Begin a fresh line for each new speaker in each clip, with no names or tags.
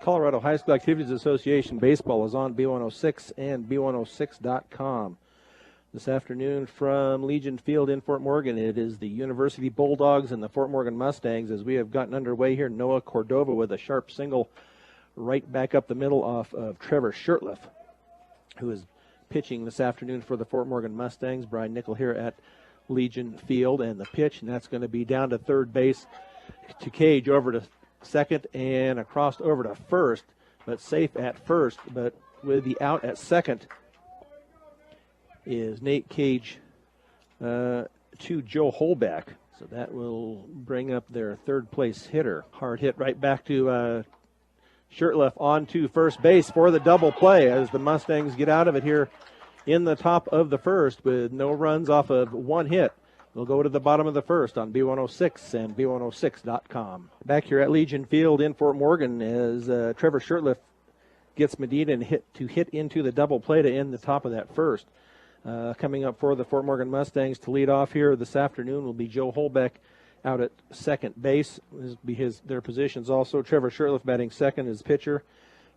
Colorado High School Activities Association baseball is on B106 and B106.com. This afternoon from Legion Field in Fort Morgan, it is the University Bulldogs and the Fort Morgan Mustangs as we have gotten underway here. Noah Cordova with a sharp single right back up the middle off of Trevor Shurtleff, who is pitching this afternoon for the Fort Morgan Mustangs. Brian Nickel here at Legion Field, and the pitch, and that's going to be down to third base to Cage, over to second, and across over to first, but safe at first. But with the out at second is Nate Cage to Joe Holbeck. So that will bring up their third place hitter. Hard hit right back to Shurtleff on to first base for the double play as the Mustangs get out of it here in the top of the first with no runs off of one hit. We'll go to the bottom of the first on B106 and B106.com. Back here at Legion Field in Fort Morgan as Trevor Shurtleff gets Medina and hit into the double play to end the top of that first. Coming up for the Fort Morgan Mustangs to lead off here this afternoon will be Joe Holbeck out at second base. This will be their positions also. Trevor Shurtleff batting second as pitcher.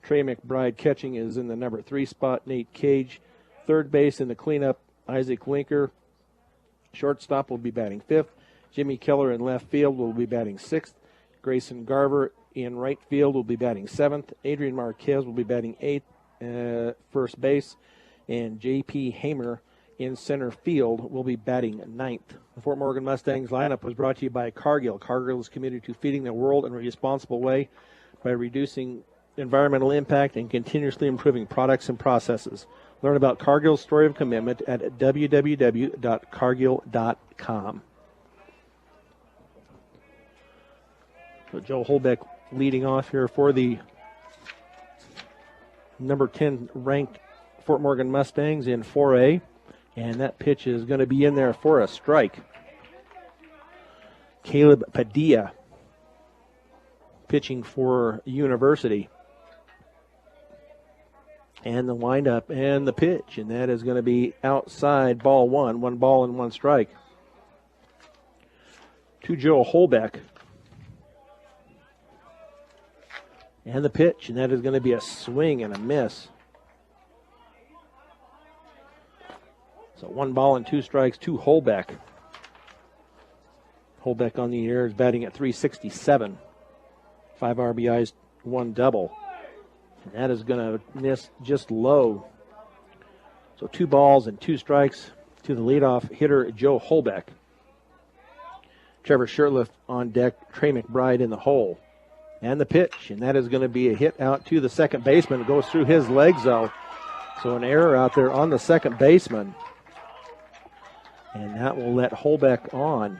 Trey McBride catching is in the number 3 spot. Nate Cage third base in the cleanup. Isaac Linker, shortstop, will be batting 5th. Jimmy Keller in left field will be batting 6th. Grayson Garver in right field will be batting 7th. Adrian Marquez will be batting 8th, first base. And J.P. Hamer in center field will be batting 9th. The Fort Morgan Mustangs lineup was brought to you by Cargill. Cargill is committed to feeding the world in a responsible way by reducing environmental impact and continuously improving products and processes. Learn about Cargill's story of commitment at www.cargill.com. So Joe Holbeck leading off here for the number 10 ranked Fort Morgan Mustangs in 4A. And that pitch is going to be in there for a strike. Caleb Padilla pitching for University. And the windup and the pitch, and that is going to be outside, ball 1. 1 ball and 1 strike. To Joe Holbeck. And the pitch, and that is going to be a swing and a miss. So 1 ball and 2 strikes to Holbeck. Holbeck on the air is batting at .367. 5 RBIs, 1 double. And that is going to miss just low. So 2 balls and 2 strikes to the leadoff hitter, Joe Holbeck. Trevor Shurtleff on deck, Trey McBride in the hole. And the pitch, and that is going to be a hit out to the second baseman. It goes through his legs, though. So an error out there on the second baseman. And that will let Holbeck on.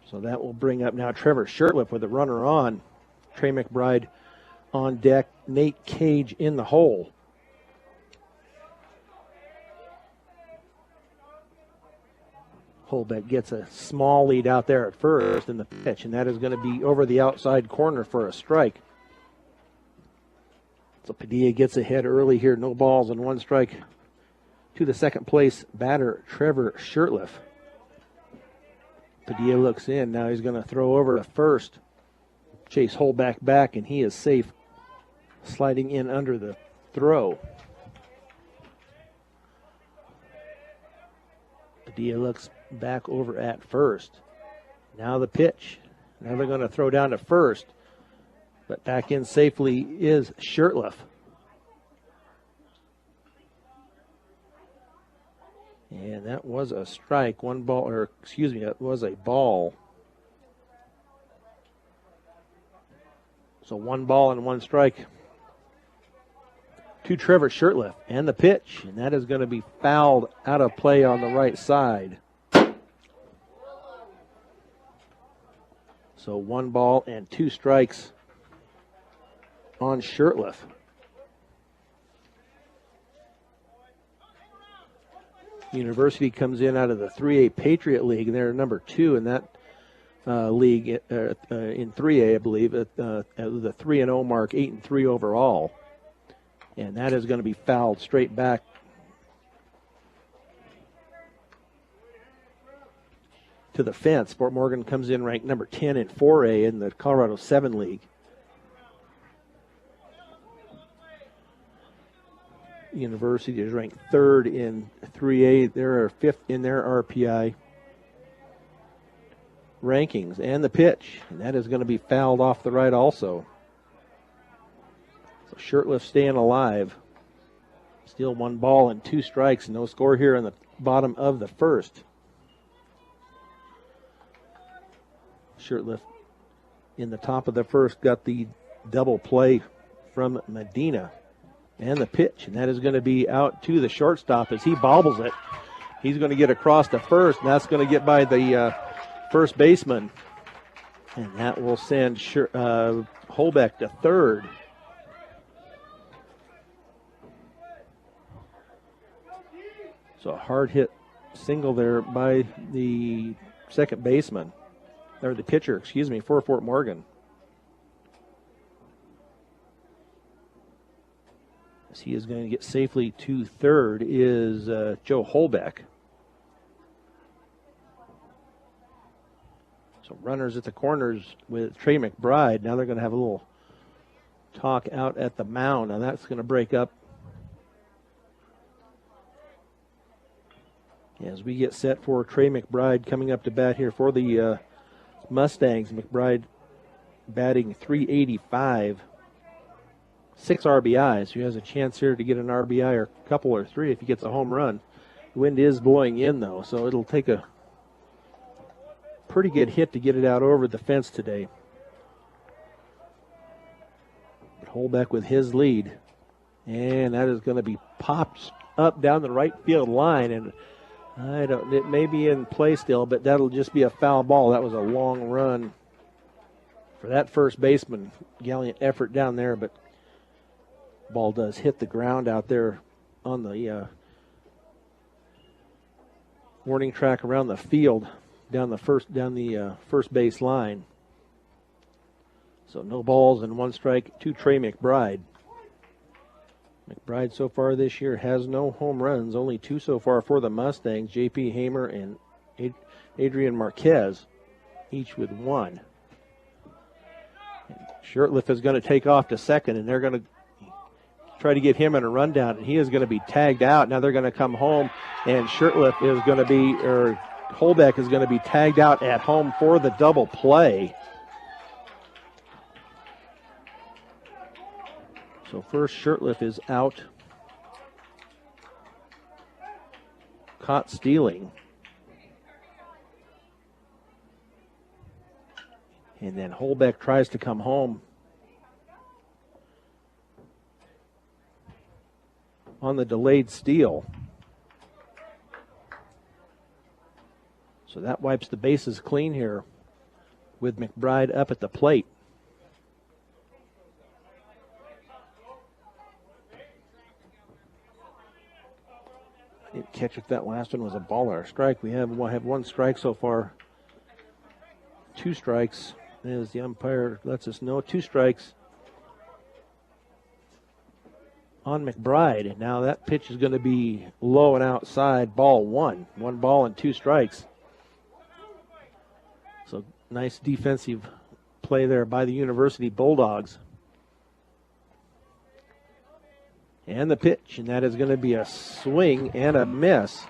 So that will bring up now Trevor Shurtleff with a runner on. Trey McBride on deck. Nate Cage in the hole. Holbeck gets a small lead out there at first in the pitch, and that is going to be over the outside corner for a strike. So Padilla gets ahead early here. No balls and 1 strike to the second place batter, Trevor Shurtleff. Padilla looks in. Now he's going to throw over to first. Chase Holbeck back, and he is safe, sliding in under the throw. Padilla looks back over at first. Now the pitch. Now they're going to throw down to first. But back in safely is Shurtleff. And that was a strike. 1 ball, or excuse me, it was a ball. So 1 ball and 1 strike to Trevor Shurtleff. And the pitch. And that is going to be fouled out of play on the right side. So 1 ball and 2 strikes on Shurtleff. University comes in out of the 3A Patriot League, and they're number 2 in that league in 3A, I believe, at the 3-0 mark, 8-3 overall. And that is going to be fouled straight back to the fence. Fort Morgan comes in ranked number 10 in 4A in the Colorado 7 League. University is ranked 3rd in 3A. They're 5th in their RPI rankings. And the pitch, and that is going to be fouled off the right also. So Shirtliff staying alive. Still 1 ball and 2 strikes. No score here in the bottom of the first. Shirtliff in the top of the first got the double play from Medina. And the pitch, and that is going to be out to the shortstop as he bobbles it. He's going to get across to first, and that's going to get by the first baseman. And that will send Holbeck to third. So a hard hit single there by the second baseman, or the pitcher, excuse me, for Fort Morgan. As he is going to get safely to third is Joe Holbeck. So runners at the corners with Trey McBride. Now they're going to have a little talk out at the mound. Now that's going to break up as we get set for Trey McBride coming up to bat here for the Mustangs. McBride batting .385. 6 RBIs. He has a chance here to get an RBI or a couple or 3 if he gets a home run. The wind is blowing in, though, so it'll take a pretty good hit to get it out over the fence today. But Holbeck with his lead. And that is going to be popped up down the right field line. And it may be in play still, but that'll just be a foul ball. That was a long run for that first baseman. Gallant effort down there, but ball does hit the ground out there on the warning track around the field down the first base line. So no balls and 1 strike to Trey McBride. McBride so far this year has no home runs, only 2 so far for the Mustangs. J.P. Hamer and Adrian Marquez, each with 1. Shirtliff is going to take off to second, and they're going to try to get him in a rundown, and he is going to be tagged out. Now they're going to come home, and Holbeck is going to be tagged out at home for the double play. So first Shirtliff is out, caught stealing. And then Holbeck tries to come home on the delayed steal. So that wipes the bases clean here with McBride up at the plate. I didn't catch if that last one was a ball or a strike. We have 1 strike so far. 2 strikes, as the umpire lets us know. 2 strikes on McBride. Now that pitch is going to be low and outside, ball 1. 1 ball and 2 strikes. So nice defensive play there by the University Bulldogs. And the pitch, and that is going to be a swing and a miss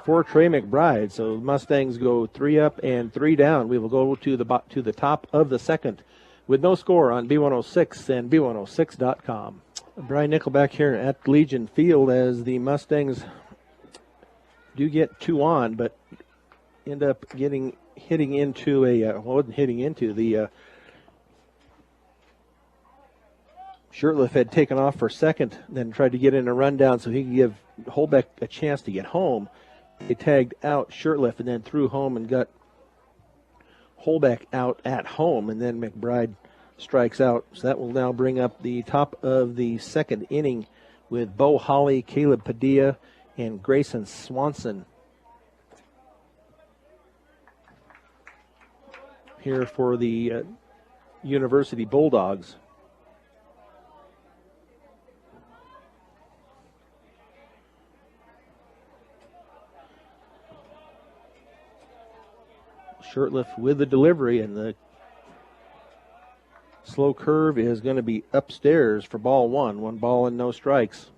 for Trey McBride. So Mustangs go 3 up and 3 down. We will go to the top of the second with no score on B106 and B106.com. Brian Nickelback here at Legion Field as the Mustangs do get 2 on, but end up hitting into the Shirtliff had taken off for second, then tried to get in a rundown so he could give Holbeck a chance to get home. They tagged out Shirtliff and then threw home and got Holbeck out at home, and then McBride strikes out. So that will now bring up the top of the second inning with Bo Holly, Caleb Padilla, and Grayson Swanson here for the University Bulldogs. Shurtleff with the delivery, and the slow curve is going to be upstairs for ball one. 1 ball and no strikes.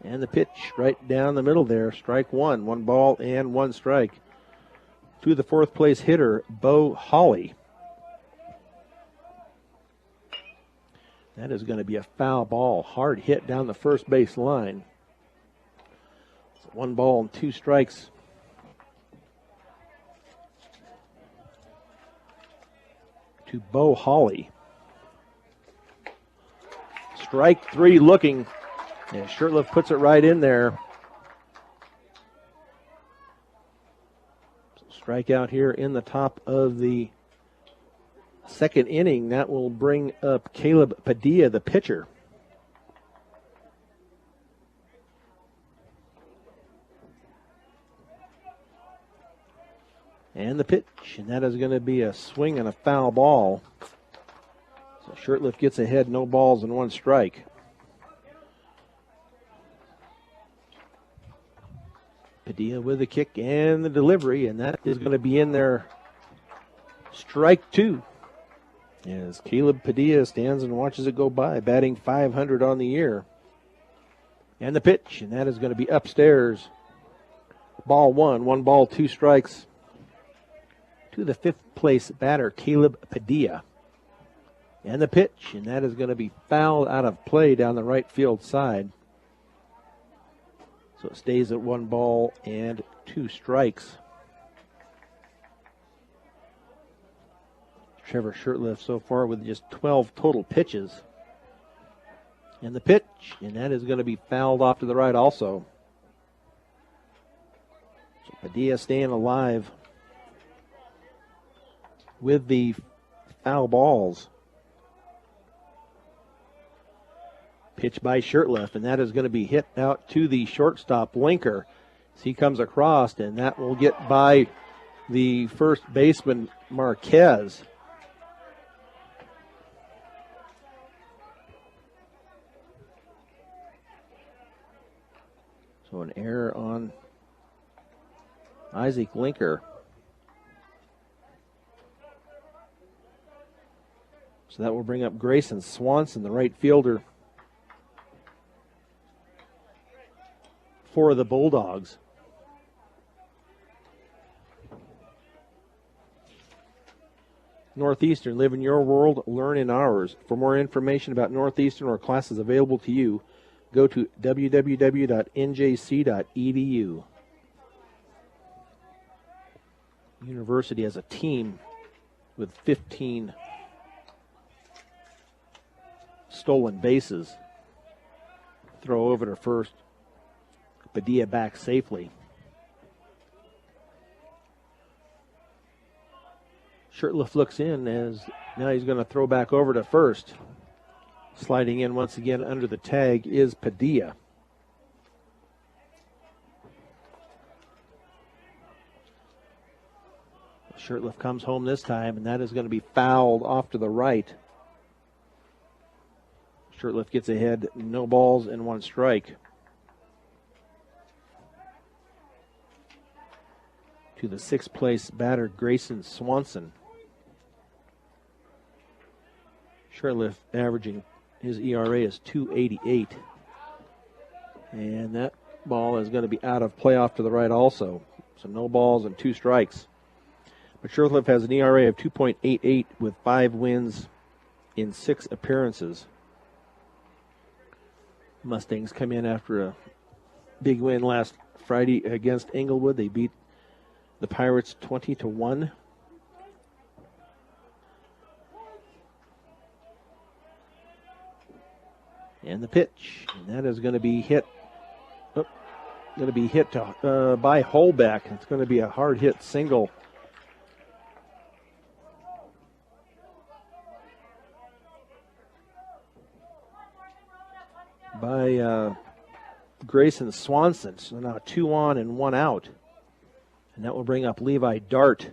And the pitch right down the middle there. Strike one. 1 ball and 1 strike. To the 4th place hitter, Bo Holly. That is going to be a foul ball. Hard hit down the first base line. So 1 ball and 2 strikes. To Bo Holly. Strike 3 looking. And Shurtleff puts it right in there. So strikeout here in the top of the 2nd inning. That will bring up Caleb Padilla, the pitcher. And the pitch, and that is going to be a swing and a foul ball. So Shurtleff gets ahead, no balls and 1 strike. Padilla with the kick and the delivery, and that is going to be in there. Strike 2. As Caleb Padilla stands and watches it go by, batting .500 on the year. And the pitch, and that is going to be upstairs. Ball 1, 1 ball, 2 strikes. To the 5th place batter, Caleb Padilla. And the pitch, and that is going to be fouled out of play down the right field side. So it stays at 1 ball and 2 strikes. Trevor Shurtleff so far with just 12 total pitches. And the pitch, and that is going to be fouled off to the right also. So Padilla staying alive with the foul balls. Pitch by Shurtleff, and that is going to be hit out to the shortstop, Linker. As he comes across, and that will get by the first baseman, Marquez. So an error on Isaac Linker. So that will bring up Grayson Swanson, the right fielder for the Bulldogs. Northeastern, live in your world, learn in ours. For more information about Northeastern or classes available to you, go to www.njc.edu. University has a team with 15 stolen bases. Throw over to first. Padilla back safely. Shurtleff looks in as now he's going to throw back over to first. Sliding in once again under the tag is Padilla. Shurtleff comes home this time, and that is going to be fouled off to the right. Shurtleff gets ahead, no balls and 1 strike. To the 6th place batter, Grayson Swanson. Shurtleff averaging, his ERA is .288. And that ball is going to be out of play off to the right also. So no balls and 2 strikes. But Shurtleff has an ERA of 2.88 with 5 wins in 6 appearances. Mustangs come in after a big win last Friday against Englewood. They beat the Pirates 20-1. And the pitch, and that is going to be hit. Going to be hit by Holbeck. It's going to be a hard hit single. By Grayson Swanson. So now 2 on and 1 out. And that will bring up Levi Dart.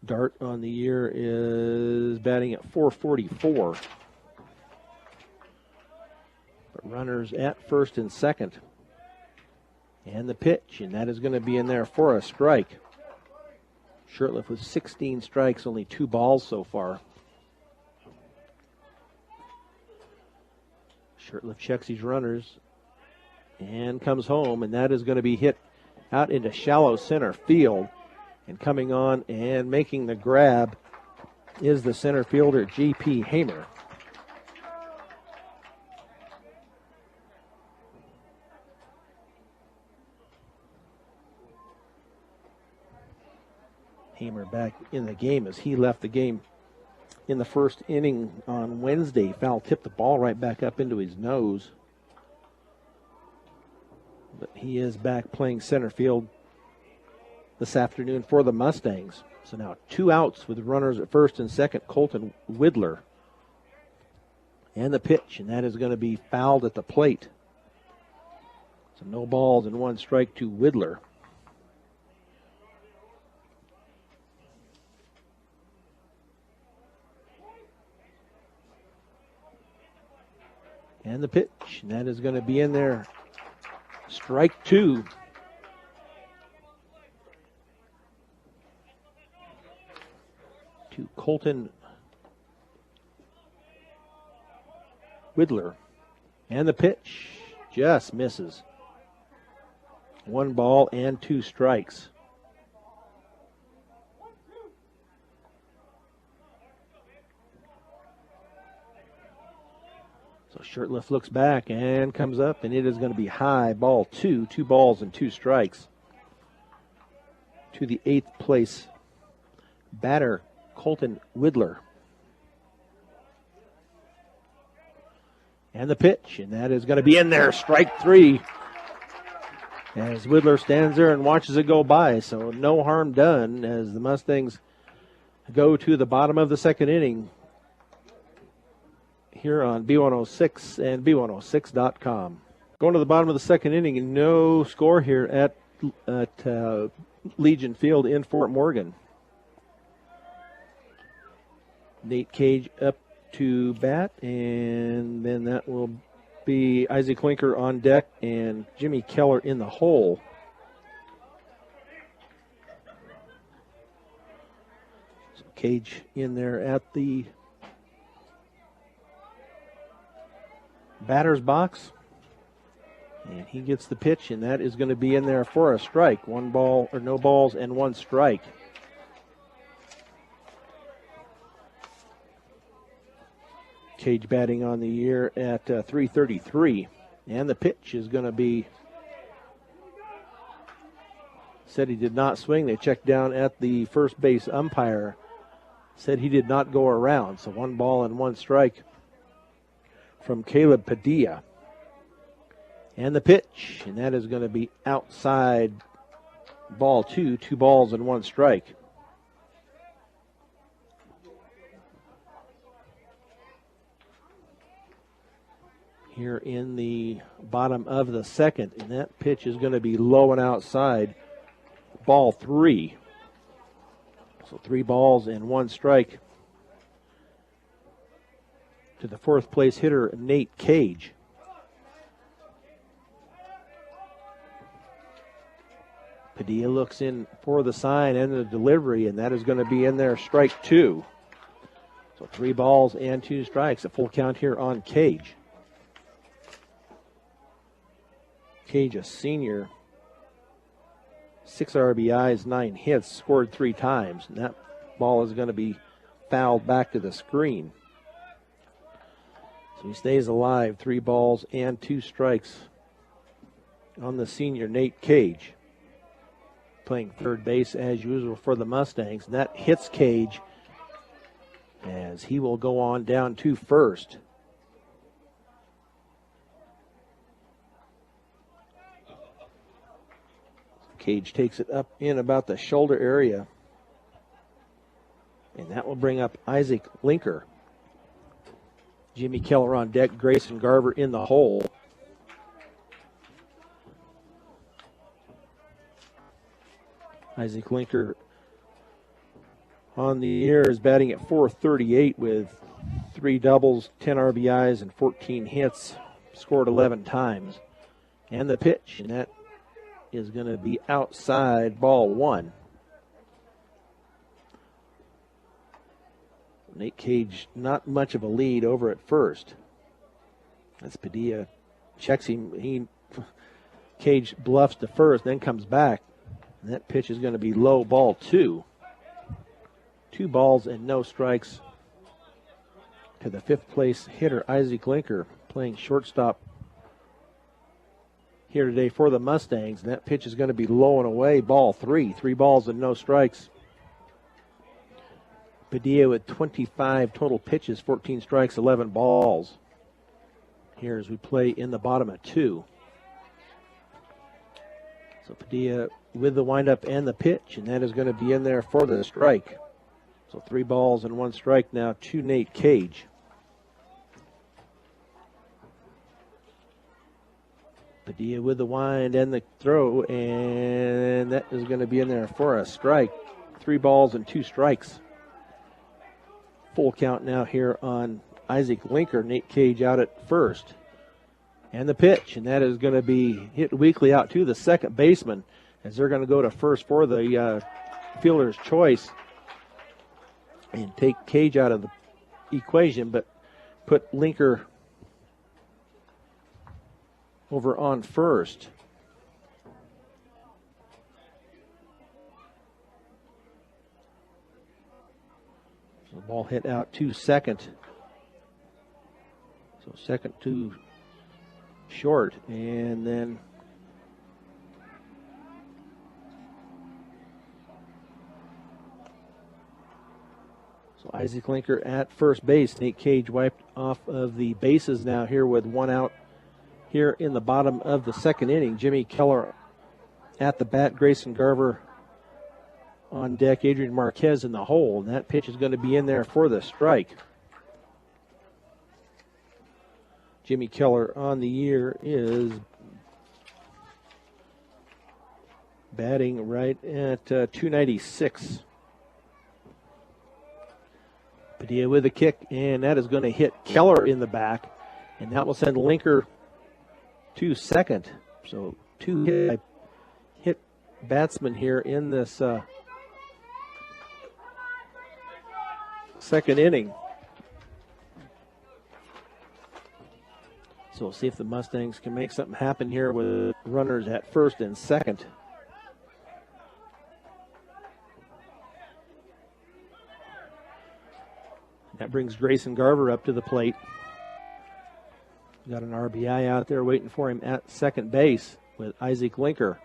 Dart on the year is batting at .444. But runners at first and second. And the pitch, and that is going to be in there for a strike. Shurtleff with 16 strikes, only 2 balls so far. Shurtleff checks his runners and comes home, and that is going to be hit out into shallow center field. And coming on and making the grab is the center fielder, J.P. Hamer. Hamer back in the game as he left the game in the first inning on Wednesday. Foul tipped the ball right back up into his nose. But he is back playing center field this afternoon for the Mustangs. So now 2 outs with runners at first and second, Colton Widler. And the pitch, and that is going to be fouled at the plate. So no balls and 1 strike to Widler. And the pitch, and that is going to be in there. Strike 2. To Colton Widler. And the pitch just misses. 1 ball and 2 strikes. So Shurtleff looks back and comes up, and it is going to be high, ball 2, 2 balls and 2 strikes. To the 8th place batter, Colton Widler. And the pitch, and that is going to be in there, strike 3. As Widler stands there and watches it go by, so no harm done as the Mustangs go to the bottom of the second inning here on B106 and B106.com. Going to the bottom of the second inning, and no score here at Legion Field in Fort Morgan. Nate Cage up to bat, and then that will be Isaac Linker on deck and Jimmy Keller in the hole. So Cage in there at the batter's box, and he gets the pitch, and that is going to be in there for a strike. 1 ball, or no balls and 1 strike. Cage batting on the year at .333, and the pitch is going to be, said he did not swing. They checked down at the first base umpire, said he did not go around. So 1 ball and 1 strike from Caleb Padilla. And the pitch, and that is going to be outside, ball 2, 2 balls and 1 strike. Here in the bottom of the second, and that pitch is going to be low and outside, ball 3. So 3 balls and 1 strike to the 4th place hitter, Nate Cage. Padilla looks in for the sign and the delivery, and that is going to be in there, strike 2. So 3 balls and 2 strikes, a full count here on Cage. Cage, a senior, 6 RBIs, 9 hits, scored 3 times, and that ball is going to be fouled back to the screen. So he stays alive, 3 balls and 2 strikes on the senior Nate Cage. Playing third base as usual for the Mustangs, and that hits Cage as he will go on down to first. Cage takes it up in about the shoulder area, and that will bring up Isaac Linker. Jimmy Keller on deck, Grayson Garver in the hole. Isaac Linker on the air is batting at .438 with 3 doubles, 10 RBIs, and 14 hits. Scored 11 times. And the pitch, and that is going to be outside, ball one. Nate Cage, not much of a lead over at first. As Padilla checks him, Cage bluffs to first, then comes back. And that pitch is going to be low, ball two. 2 balls and no strikes to the 5th place hitter, Isaac Linker, playing shortstop here today for the Mustangs. And that pitch is going to be low and away, ball 3. 3 balls and no strikes. Padilla with 25 total pitches, 14 strikes, 11 balls. Here as we play in the bottom of 2. So Padilla with the windup and the pitch, and that is going to be in there for the strike. So 3 balls and 1 strike now to Nate Cage. Padilla with the wind and the throw, and that is going to be in there for a strike. 3 balls and 2 strikes. Full count now here on Isaac Linker. Nate Cage out at first. And the pitch, and that is going to be hit weakly out to the second baseman as they're going to go to first for the fielder's choice and take Cage out of the equation, but put Linker over on first. So the ball hit out to second. So second to short, and then so Isaac Linker at first base. Nate Cage wiped off of the bases now here with 1 out here in the bottom of the second inning. Jimmy Keller at the bat, Grayson Garver on deck, Adrian Marquez in the hole, and that pitch is going to be in there for the strike. Jimmy Keller on the year is batting right at 296. Padilla with a kick, and that is going to hit Keller in the back, and that will send Linker to second. So 2 hit batsmen here in this second inning. So we'll see if the Mustangs can make something happen here with runners at first and second. That brings Grayson Garver up to the plate. Got an RBI out there waiting for him at second base with Isaac Linker.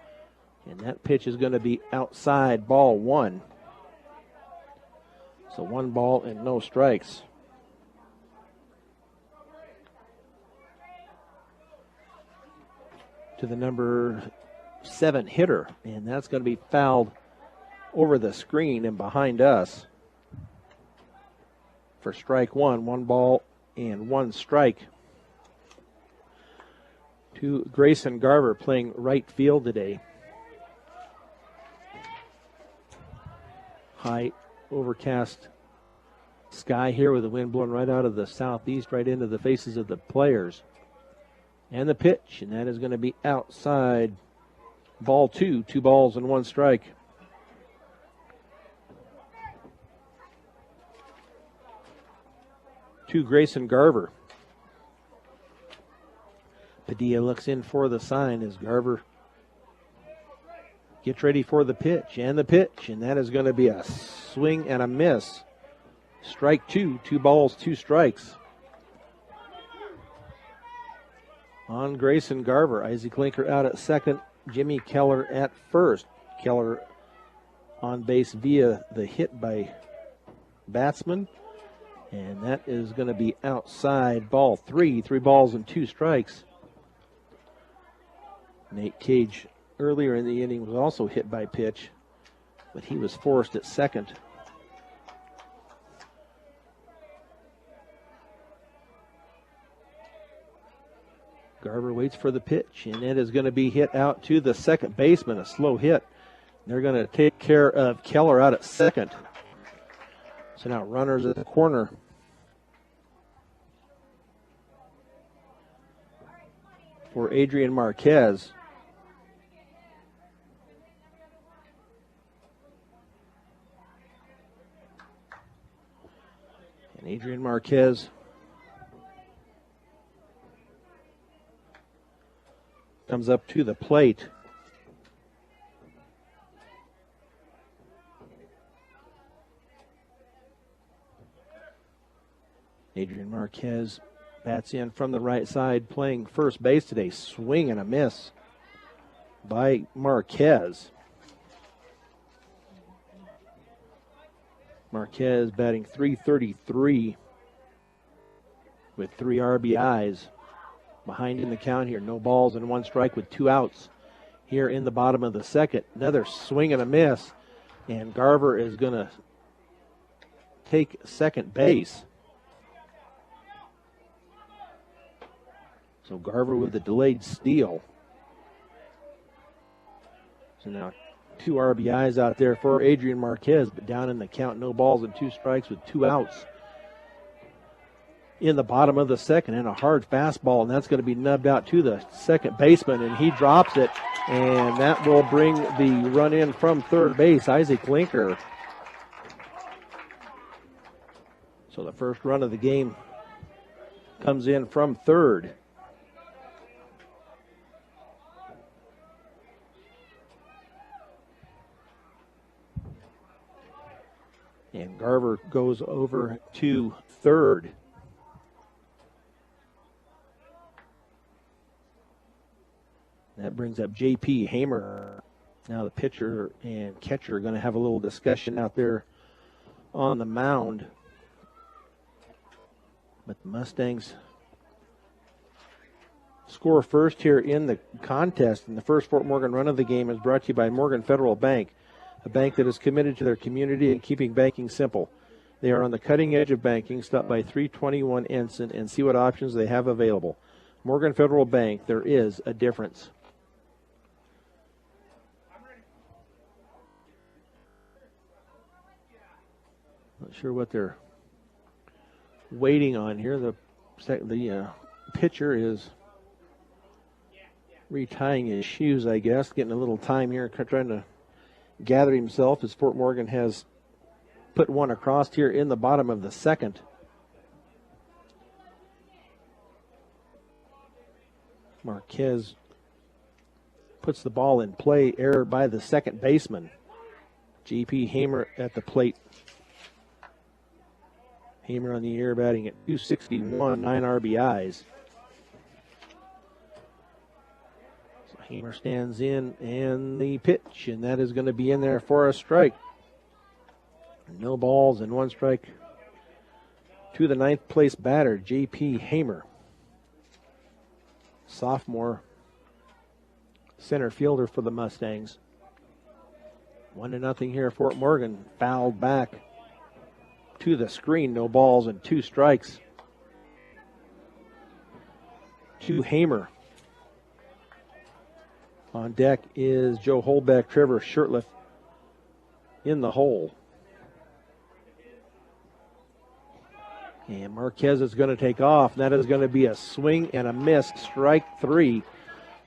And that pitch is going to be outside, ball 1. So 1 ball and no strikes. To the number 7 hitter, and that's going to be fouled over the screen and behind us for strike 1. 1 ball and 1 strike to Grayson Garver, playing right field today. High overcast sky here with the wind blowing right out of the southeast right into the faces of the players. And the pitch, and that is going to be outside, ball 2. 2 balls and 1 strike. To Grayson Garver. Padilla looks in for the sign as Garver gets ready for the pitch. And the pitch, and that is going to be a swing and a miss. Strike 2. 2 balls, 2 strikes. On Grayson Garver. Isaac Linker out at second. Jimmy Keller at first. Keller on base via the hit by batsman. And that is going to be outside, ball 3. 3 balls and 2 strikes. Nate Cage earlier in the inning was also hit by pitch, but he was forced at second. Garver waits for the pitch, and it is going to be hit out to the second baseman, a slow hit. They're going to take care of Keller out at second. So now runners at the corner. For Adrian Marquez. Adrian Marquez comes up to the plate. Adrian Marquez bats in from the right side, playing first base today. Swing and a miss by Marquez. Marquez batting .333 with 3 RBIs. Behind in the count here. No balls and 1 strike with 2 outs here in the bottom of the second. Another swing and a miss. And Garver is going to take second base. So Garver with the delayed steal. So now 2 RBIs out there for Adrian Marquez, but down in the count, no balls and 2 strikes with 2 outs. In the bottom of the second, and a hard fastball, and that's going to be nubbed out to the second baseman, and he drops it, and that will bring the run in from third base, Isaac Linker. So the first run of the game comes in from third. And Garver goes over to third. That brings up J.P. Hamer. Now the pitcher and catcher are going to have a little discussion out there on the mound. But the Mustangs score first here in the contest. And the first Fort Morgan run of the game is brought to you by Morgan Federal Bank, a bank that is committed to their community and keeping banking simple. They are on the cutting edge of banking. Stop by 321 Ensign and see what options they have available. Morgan Federal Bank, there is a difference. Not sure what they're waiting on here. The pitcher is retying his shoes, I guess, getting a little time here, trying to gather himself as Fort Morgan has put one across here in the bottom of the second. Marquez puts the ball in play, error by the second baseman. J.P. Hamer at the plate. Hamer on the air batting at .261, 9 RBIs. So Hamer stands in, and the pitch, and that is going to be in there for a strike. No balls and 1 strike to the 9th place batter, J.P. Hamer. Sophomore center fielder for the Mustangs. 1-0 here. Fort Morgan fouled back to the screen. No balls and 2 strikes to Hamer. On deck is Joe Holbeck, Trevor Shirtliff in the hole. And Marquez is going to take off. That is going to be a swing and a miss, strike 3.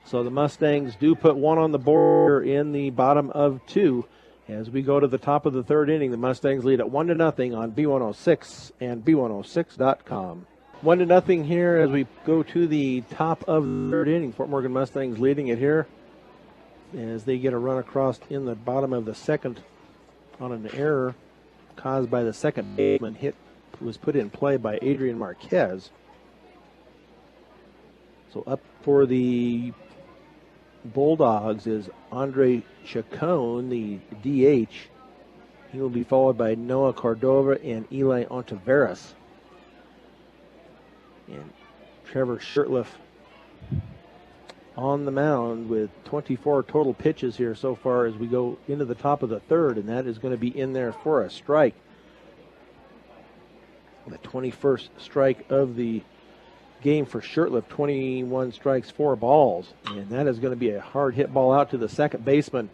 So the Mustangs do put 1 on the board in the bottom of 2. As we go to the top of the third inning, the Mustangs lead at 1-0 on B106 and B106.com. 1-0 here as we go to the top of the third inning. Fort Morgan Mustangs leading it here as they get a run across in the bottom of the second on an error caused by the second baseman. Hit was put in play by Adrian Marquez. So up for the Bulldogs is Andre Chacon, the DH. He will be followed by Noah Cordova and Eli Ontiveros. And Trevor Shirtliff on the mound with 24 total pitches here so far as we go into the top of the third, and that is going to be in there for a strike. The 21st strike of the game for Shirtliff, 21 strikes, 4 balls. And that is going to be a hard hit ball out to the second baseman.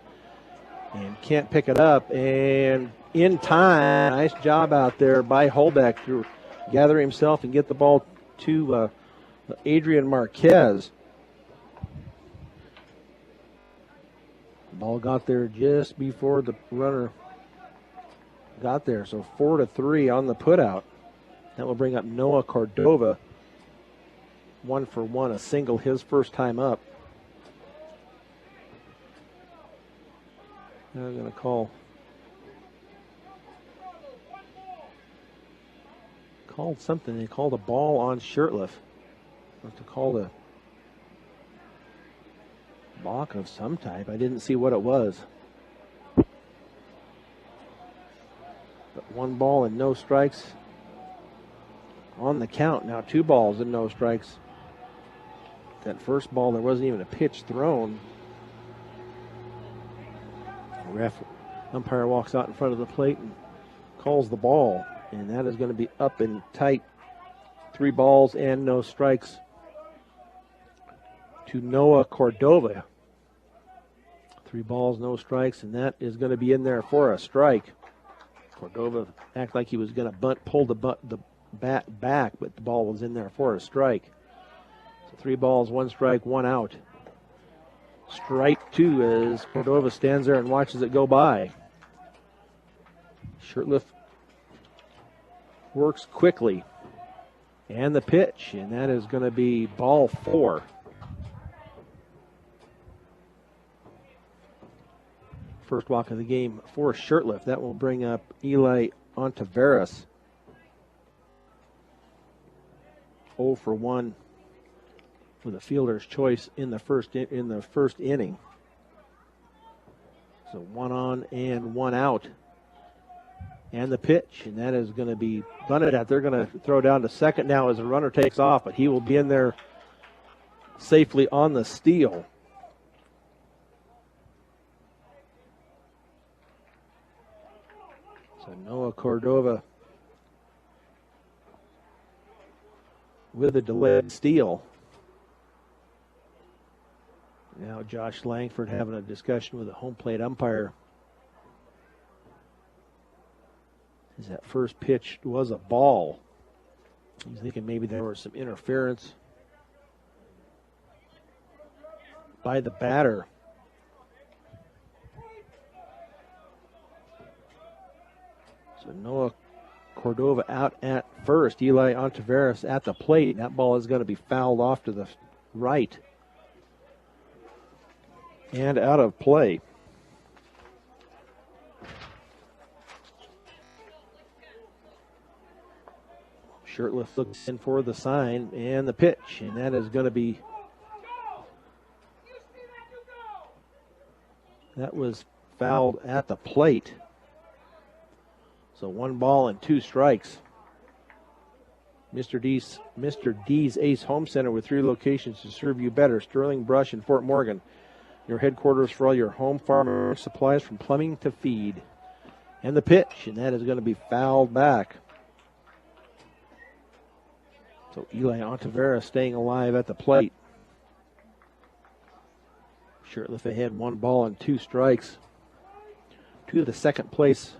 And can't pick it up. And in time, nice job out there by Holbeck to gather himself and get the ball to Adrian Marquez. The ball got there just before the runner got there. So 4-3 on the putout. That will bring up Noah Cordova. 1 for 1, a single his first time up. Now I'm going to call something. They called a ball on Shirtliff. Must have called a balk of some type. I didn't see what it was. But 1 ball and no strikes on the count. Now 2 balls and no strikes. That first ball, there wasn't even a pitch thrown. The umpire walks out in front of the plate and calls the ball. And that is going to be up and tight. 3 balls and no strikes to Noah Cordova. 3 balls, no strikes, and that is going to be in there for a strike. Cordova acted like he was going to pull the bat back, but the ball was in there for a strike. So 3 balls, 1 strike, 1 out. Strike 2 as Cordova stands there and watches it go by. Shirtliff works quickly. And the pitch, and that is going to be ball 4. First walk of the game for Shirtliff. That will bring up Eli Ontiveros. 0 for 1 with a fielder's choice in the first inning. So 1 on and 1 out. And the pitch, and that is going to be bunted at. They're going to throw down to second now as the runner takes off, but he will be in there safely on the steal. So Noah Cordova with a delayed steal. Now Josh Langford having a discussion with the home plate umpire. As that first pitch was a ball. He's thinking maybe there was some interference by the batter. So Noah Cordova out at first. Eli Ontiveros at the plate. That ball is going to be fouled off to the right and out of play. Shirtliff looks in for the sign and the pitch, and that is going to be, that was fouled at the plate. So 1 ball and 2 strikes. Mr. D's Ace Home Center with 3 locations to serve you better. Sterling, Brush, and Fort Morgan. Your headquarters for all your home, farm, supplies from plumbing to feed. And the pitch, and that is going to be fouled back. So Eli Ontiveros staying alive at the plate. Shirtliff ahead, 1 ball and 2 strikes. To the second place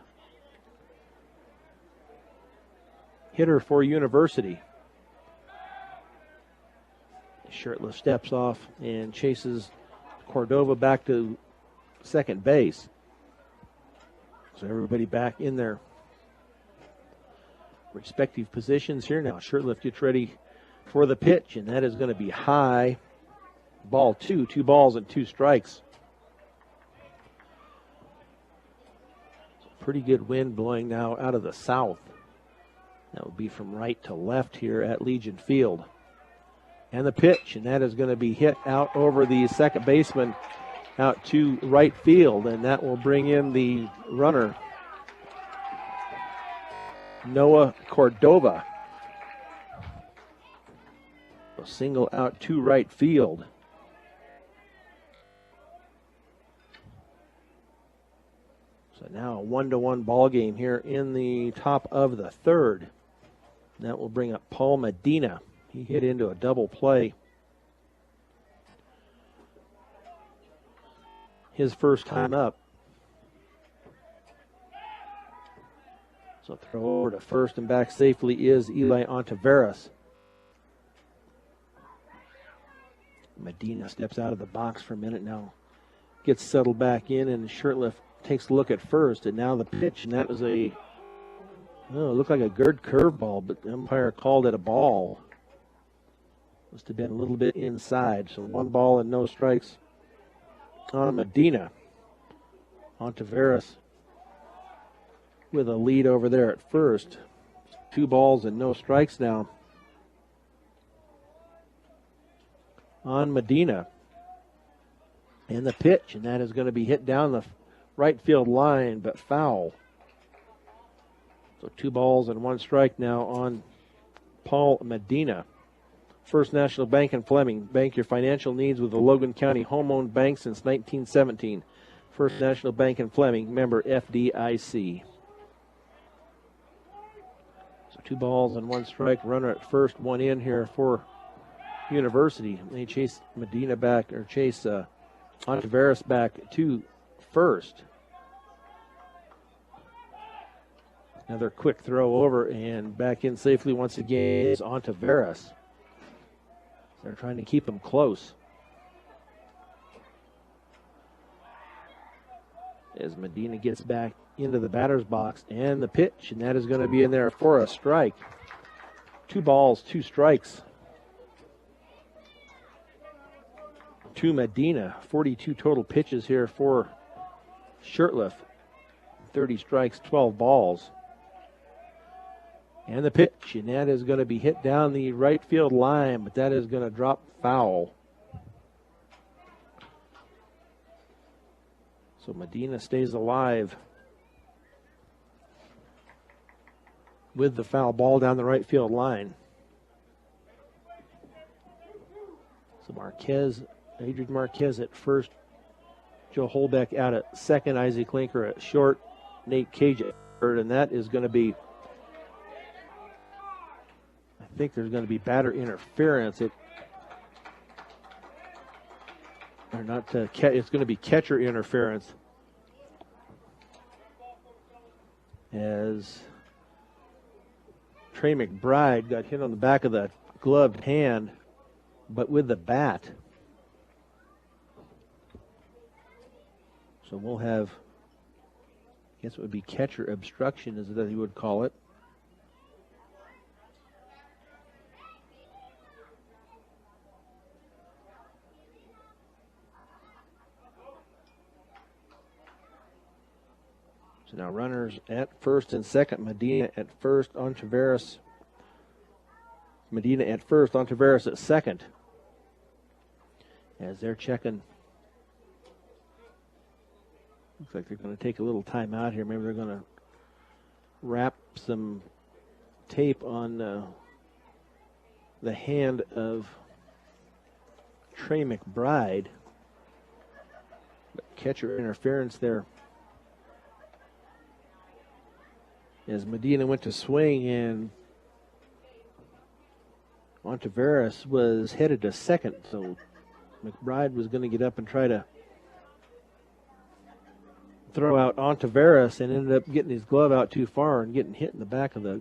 hitter for University. Shirtliff steps off and chases Cordova back to second base. So everybody back in their respective positions here now. Shirtliff gets ready for the pitch, and that is going to be high. Ball 2, 2 balls and 2 strikes. Pretty good wind blowing now out of the south. That would be from right to left here at Legion Field. And the pitch, and that is going to be hit out over the second baseman out to right field, and that will bring in the runner, Noah Cordova. A single out to right field. So now a 1-1 ball game here in the top of the third. That will bring up Paul Medina. He hit into a double play. His first time up. So throw over to first and back safely is Eli Ontiveros. Medina steps out of the box for a minute now. Gets settled back in, and Shirtliff takes a look at first, and now the pitch, and that was a Oh, it looked like a Gerd curveball, but the umpire called it a ball. Must have been a little bit inside. So 1 ball and no strikes on Medina. On Taveras with a lead over there at first. 2 balls and no strikes now on Medina. And the pitch, and that is going to be hit down the right field line, but foul. So 2 balls and 1 strike now on Paul Medina. First National Bank in Fleming. Bank your financial needs with the Logan County home-owned bank since 1917. First National Bank in Fleming, member FDIC. So 2 balls and 1 strike. Runner at first, 1 in here for University. They chase Medina back, or chase Ontiveros back to first. Another quick throw over and back in safely once again is Ontiveros. They're trying to keep him close. As Medina gets back into the batter's box and the pitch, and that is going to be in there for a strike. 2 balls, 2 strikes to Medina. 42 total pitches here for Shirtliff. 30 strikes, 12 balls. And the pitch, and that is going to be hit down the right field line, but that is going to drop foul. So Medina stays alive with the foul ball down the right field line. So Marquez, Adrian Marquez at first, Joe Holbeck out at second, Isaac Linker at short, Nate Cage at third, and that is going to be, I think there's going to be batter interference. It's going to be catcher interference, as Trey McBride got hit on the back of the gloved hand, but with the bat. So we'll have, I guess it would be catcher obstruction, as he would call it. So now runners at first and second. Medina at first, Ontiveros. Medina at first, Ontiveros at second. As they're checking. Looks like they're going to take a little time out here. Maybe they're going to wrap some tape on the hand of Trey McBride. But catcher interference there, as Medina went to swing, and Ontiveros was headed to second, so McBride was going to get up and try to throw out Ontiveros, and ended up getting his glove out too far and getting hit in the back of the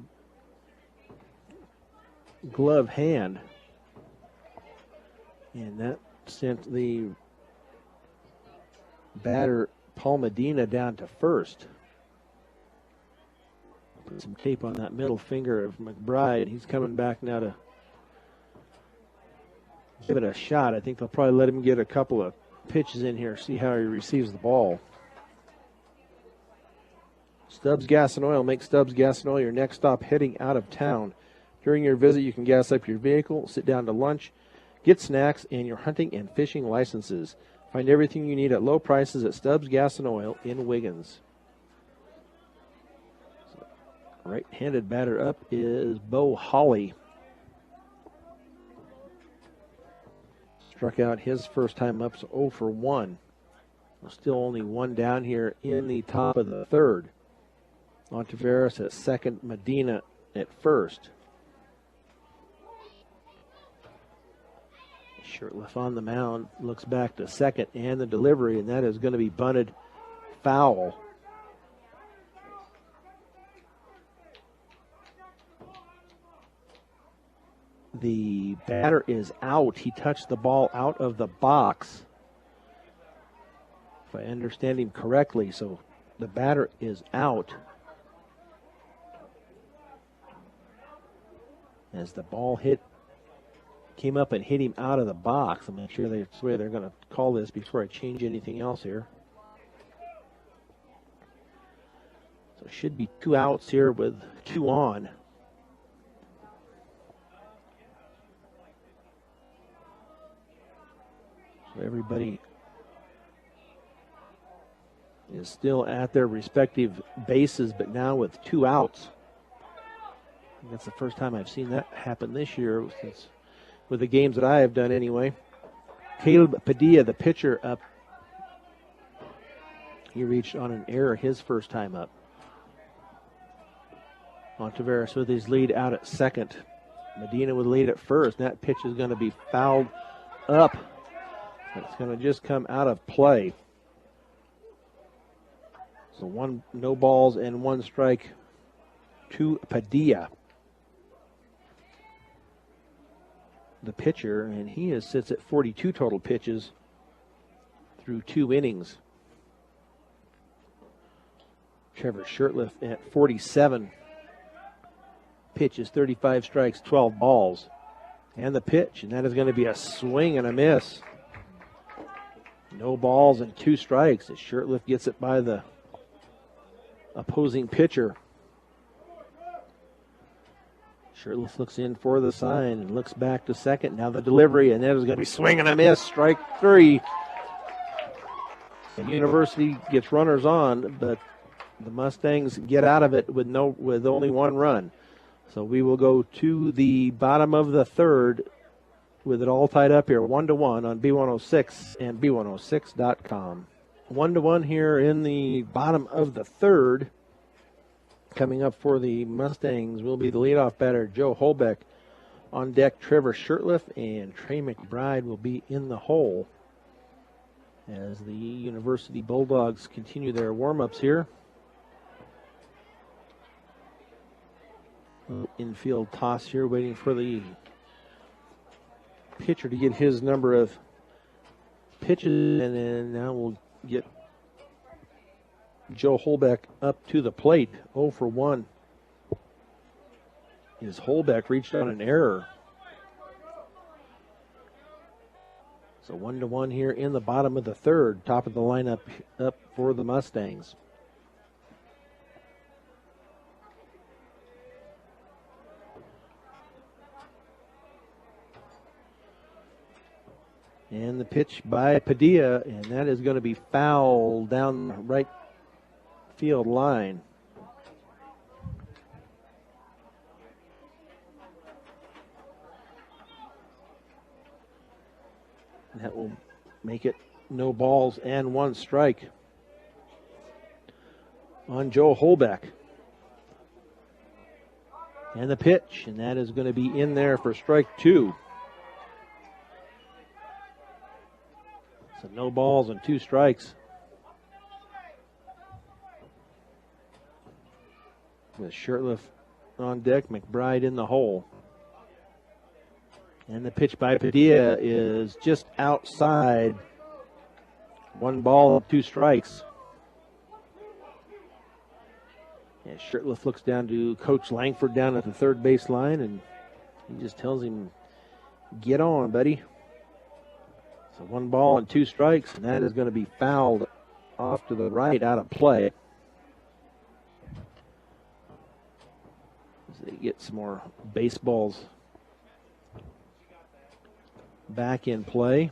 glove hand. And that sent the batter, Paul Medina, down to first. Put some tape on that middle finger of McBride. He's coming back now to give it a shot. I think they'll probably let him get a couple of pitches in here, see how he receives the ball. Stubbs Gas and Oil. Make Stubbs Gas and Oil your next stop heading out of town. During your visit, you can gas up your vehicle, sit down to lunch, get snacks, and your hunting and fishing licenses. Find everything you need at low prices at Stubbs Gas and Oil in Wiggins. Right-handed batter up is Bo Holly. Struck out his first time up, so 0 for 1. Still only 1 down here in the top of the third. Ontiveros at second, Medina at first. Shirtliff on the mound, looks back to second, and the delivery, and that is going to be bunted foul. The batter is out. He touched the ball out of the box, if I understand him correctly. So the batter is out. as the ball came up and hit him out of the box. I'm not sure that's the way they're going to call this before I change anything else here. So it should be 2 outs here with 2 on. So everybody is still at their respective bases, but now with 2 outs. That's the first time I've seen that happen this year since with the games that I have done anyway. Caleb Padilla, the pitcher, up. He reached on an error his first time up. Ontiveros with his lead out at second. Medina with lead at first. That pitch is going to be fouled up. It's going to just come out of play. So no balls and 1 strike to Padilla, the pitcher, and he sits at 42 total pitches through 2 innings. Trevor Shirtliff at 47 pitches, 35 strikes, 12 balls. And the pitch, and that is going to be a swing and a miss. No balls and 2 strikes as Shirtliff gets it by the opposing pitcher. Shirtliff looks in for the sign and looks back to second. Now the delivery, and that is going to be swing and a miss. Strike 3. And University gets runners on, but the Mustangs get out of it with only 1 run. So we will go to the bottom of the third with it all tied up here, 1-1 on B106 and B106.com. 1-1 here in the bottom of the third. Coming up for the Mustangs will be the leadoff batter, Joe Holbeck. On deck, Trevor Shirtliff, and Trey McBride will be in the hole as the University Bulldogs continue their warm-ups here. Infield toss here, waiting for the pitcher to get his number of pitches, and then now we'll get Joe Holbeck up to the plate. 0 for 1. As Holbeck reached on an error. So 1-1 here in the bottom of the third. Top of the lineup up for the Mustangs. And the pitch by Padilla, and that is going to be fouled down the right field line. And that will make it no balls and 1 strike on Joe Holbeck. And the pitch, and that is going to be in there for strike 2. So no balls and 2 strikes. With Shirtliff on deck, McBride in the hole. And the pitch by Padilla is just outside. 1 ball, 2 strikes. And Shirtliff looks down to Coach Langford down at the third base line, and he just tells him, get on, buddy. So 1 ball and 2 strikes, and that is going to be fouled off to the right out of play. As they get some more baseballs back in play.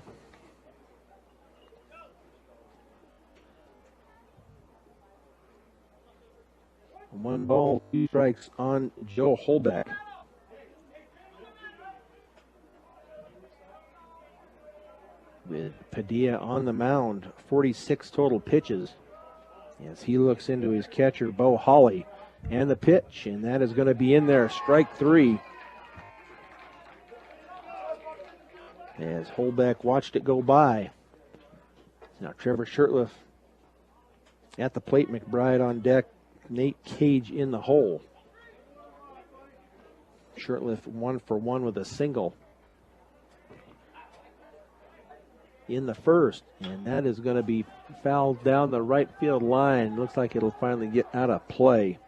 One ball, 2 strikes on Joe Holbeck. With Padilla on the mound, 46 total pitches. As he looks into his catcher, Bo Holly. And the pitch, and that is going to be in there, strike 3. As Holbeck watched it go by. Now Trevor Shirtliff at the plate, McBride on deck, Nate Cage in the hole. Shirtliff 1 for 1 with a single in the first, and that is going to be fouled down the right field line. Looks like it'll finally get out of play.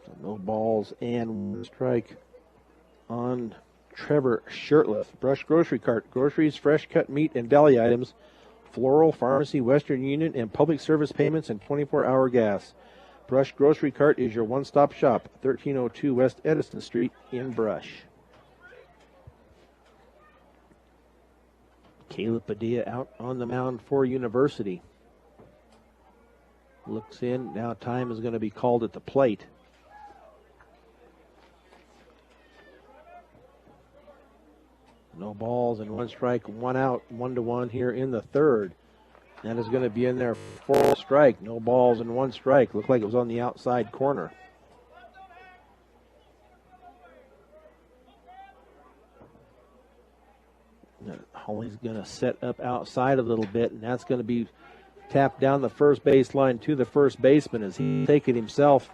So no balls and 1 strike on Trevor Shirtliff. Brush Grocery Cart, groceries, fresh cut meat and deli items, floral, pharmacy, Western Union, and public service payments and 24-hour gas. Brush Grocery Cart is your one-stop shop, 1302 West Edison Street in Brush. Caleb Padilla out on the mound for University. Looks in. Now time is going to be called at the plate. No balls and 1 strike, 1 out, 1-1 here in the third. That is going to be in there for a strike. No balls and 1 strike. Looked like it was on the outside corner. Holly's going to set up outside a little bit, and that's going to be tapped down the first baseline to the first baseman as he take it himself,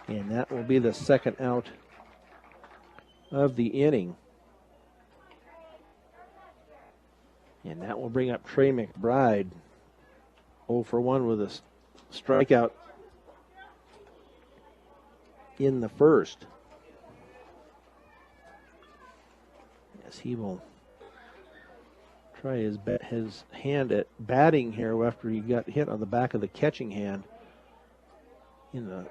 and that will be the second out of the inning. And that will bring up Trey McBride, 0 for 1 with a strikeout in the first. Yes, he will try his hand at batting here after he got hit on the back of the catching hand in the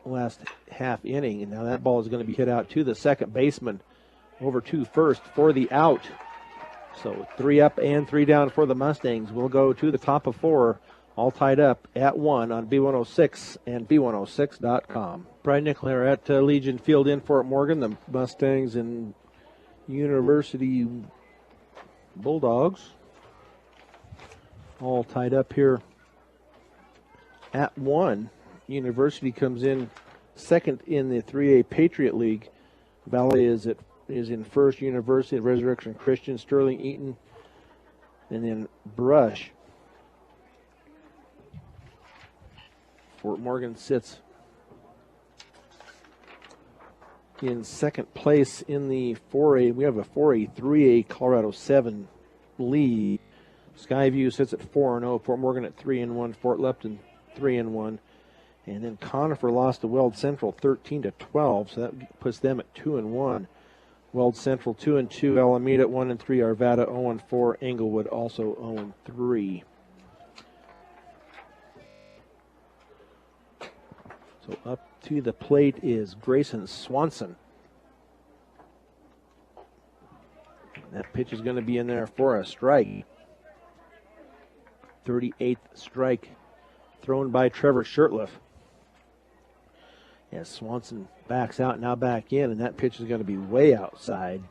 last half inning. And now that ball is going to be hit out to the second baseman over to first for the out. So 3 up and 3 down for the Mustangs. We'll go to the top of 4, all tied up at 1 on B106 and B106.com. Brian Nickler at Legion Field in Fort Morgan. The Mustangs and University Bulldogs all tied up here at 1. University comes in second in the 3A Patriot League. Valley is in first. University at Resurrection Christian, Sterling Eaton, and then Brush. Fort Morgan sits in second place in the 4A. We have a 4A, 3A Colorado 7 lead. Skyview sits at 4-0. Fort Morgan at 3-1. Fort Lupton 3-1. And then Conifer lost to Weld Central 13-12, so that puts them at 2-1. Weld Central 2-2. Alameda at 1-3. Arvada 0-4. Englewood also 0-3. So up to the plate is Grayson Swanson. That pitch is going to be in there for a strike. 38th strike thrown by Trevor Shirtliff. As Swanson backs out, now back in, and that pitch is going to be way outside.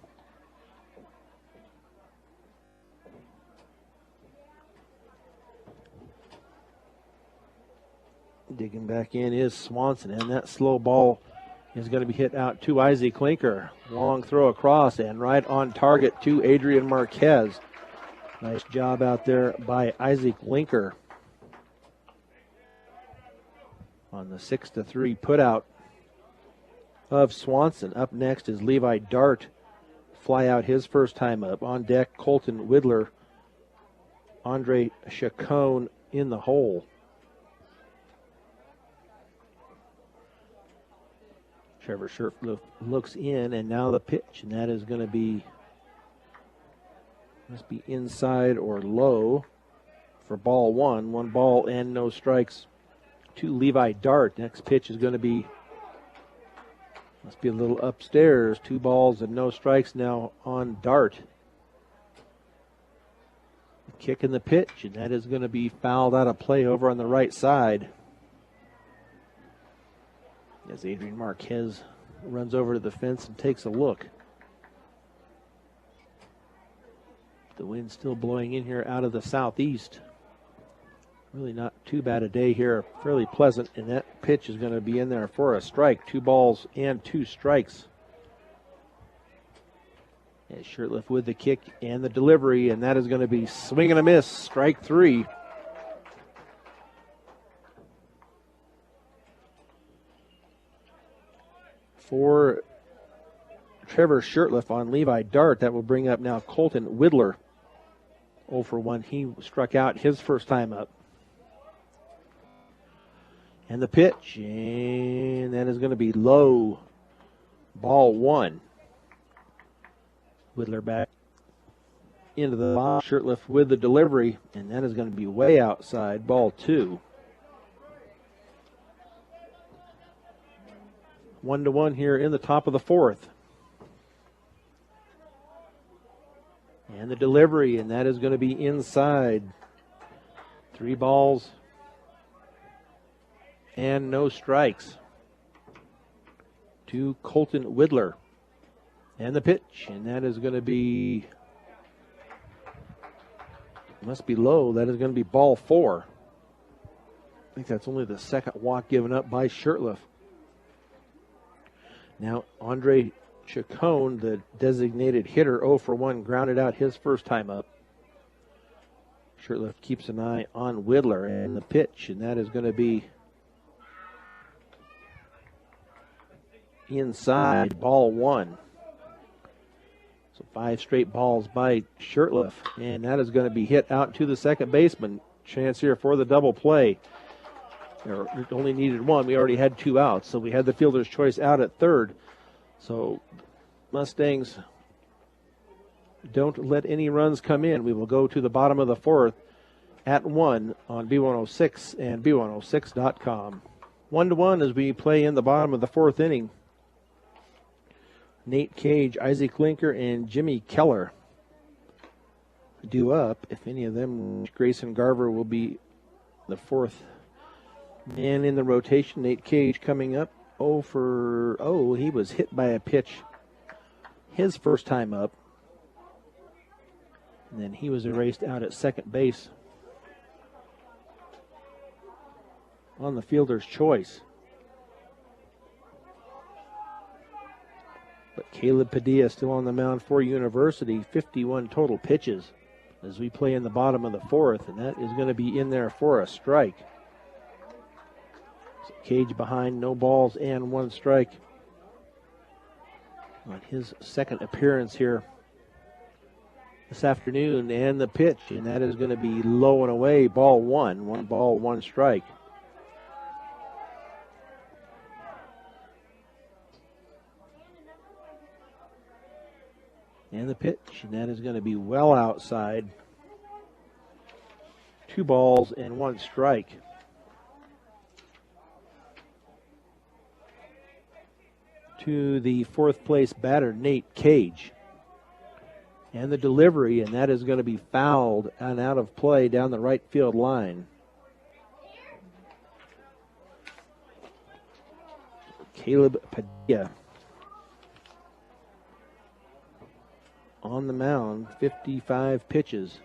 Digging back in is Swanson, and that slow ball is going to be hit out to Isaac Linker. Long throw across and right on target to Adrian Marquez. Nice job out there by Isaac Linker on the 6-3 putout of Swanson. Up next is Levi Dart. Fly out his first time up. On deck, Colton Widler. Andre Chacon in the hole. Trevor Shirtliff looks in, and now the pitch, and that is going to be, must be inside or low for ball 1. 1 ball and no strikes to Levi Dart. Next pitch is going to be, must be a little upstairs. 2 balls and no strikes now on Dart. Kick in the pitch, and that is going to be fouled out of play over on the right side. As Adrian Marquez runs over to the fence and takes a look. The wind still blowing in here out of the southeast. Really not too bad a day here. Fairly pleasant, and that pitch is going to be in there for a strike. 2 balls and 2 strikes. And Shirtliff with the kick and the delivery, and that is going to be swing and a miss. Strike 3. For Trevor Shirtliff on Levi Dart, that will bring up now Colton Widler. 0 for 1. He struck out his first time up. And the pitch, and that is going to be low. Ball 1. Whittler back into the box. Shirtliff with the delivery, and that is going to be way outside. Ball 2. 1-1 here in the top of the 4th. And the delivery, and that is going to be inside. 3 balls and no strikes to Colton Whittler. And the pitch, and that is going to be, must be low. That is going to be ball 4. I think that's only the second walk given up by Shirtliff. Now, Andre Chacon, the designated hitter, 0 for 1, grounded out his first time up. Shirtliff keeps an eye on Whittler and the pitch, and that is going to be inside. Ball 1. So 5 straight balls by Shirtliff, and that is going to be hit out to the second baseman. Chance here for the double play. It only needed 1. We already had 2 outs, so we had the fielder's choice out at third. So Mustangs don't let any runs come in. We will go to the bottom of the 4th at 1 on B106 and B106.com. 1-1 as we play in the bottom of the 4th inning. Nate Cage, Isaac Linker, and Jimmy Keller due up. If any of them, Grayson Garver will be the 4th man in the rotation. Nate Cage coming up 0 for 0. He was hit by a pitch his first time up. And then he was erased out at second base on the fielder's choice. But Caleb Padilla still on the mound for University. 51 total pitches as we play in the bottom of the 4th, and that is going to be in there for a strike. So Cage behind, no balls and 1 strike on his second appearance here this afternoon. And the pitch, and that is going to be low and away. Ball 1. 1 ball, 1 strike. And the pitch, and that is going to be well outside. 2 balls and 1 strike. To the 4th place batter, Nate Cage. And the delivery, and that is going to be fouled and out of play down the right field line. Caleb Padilla on the mound, 55 pitches.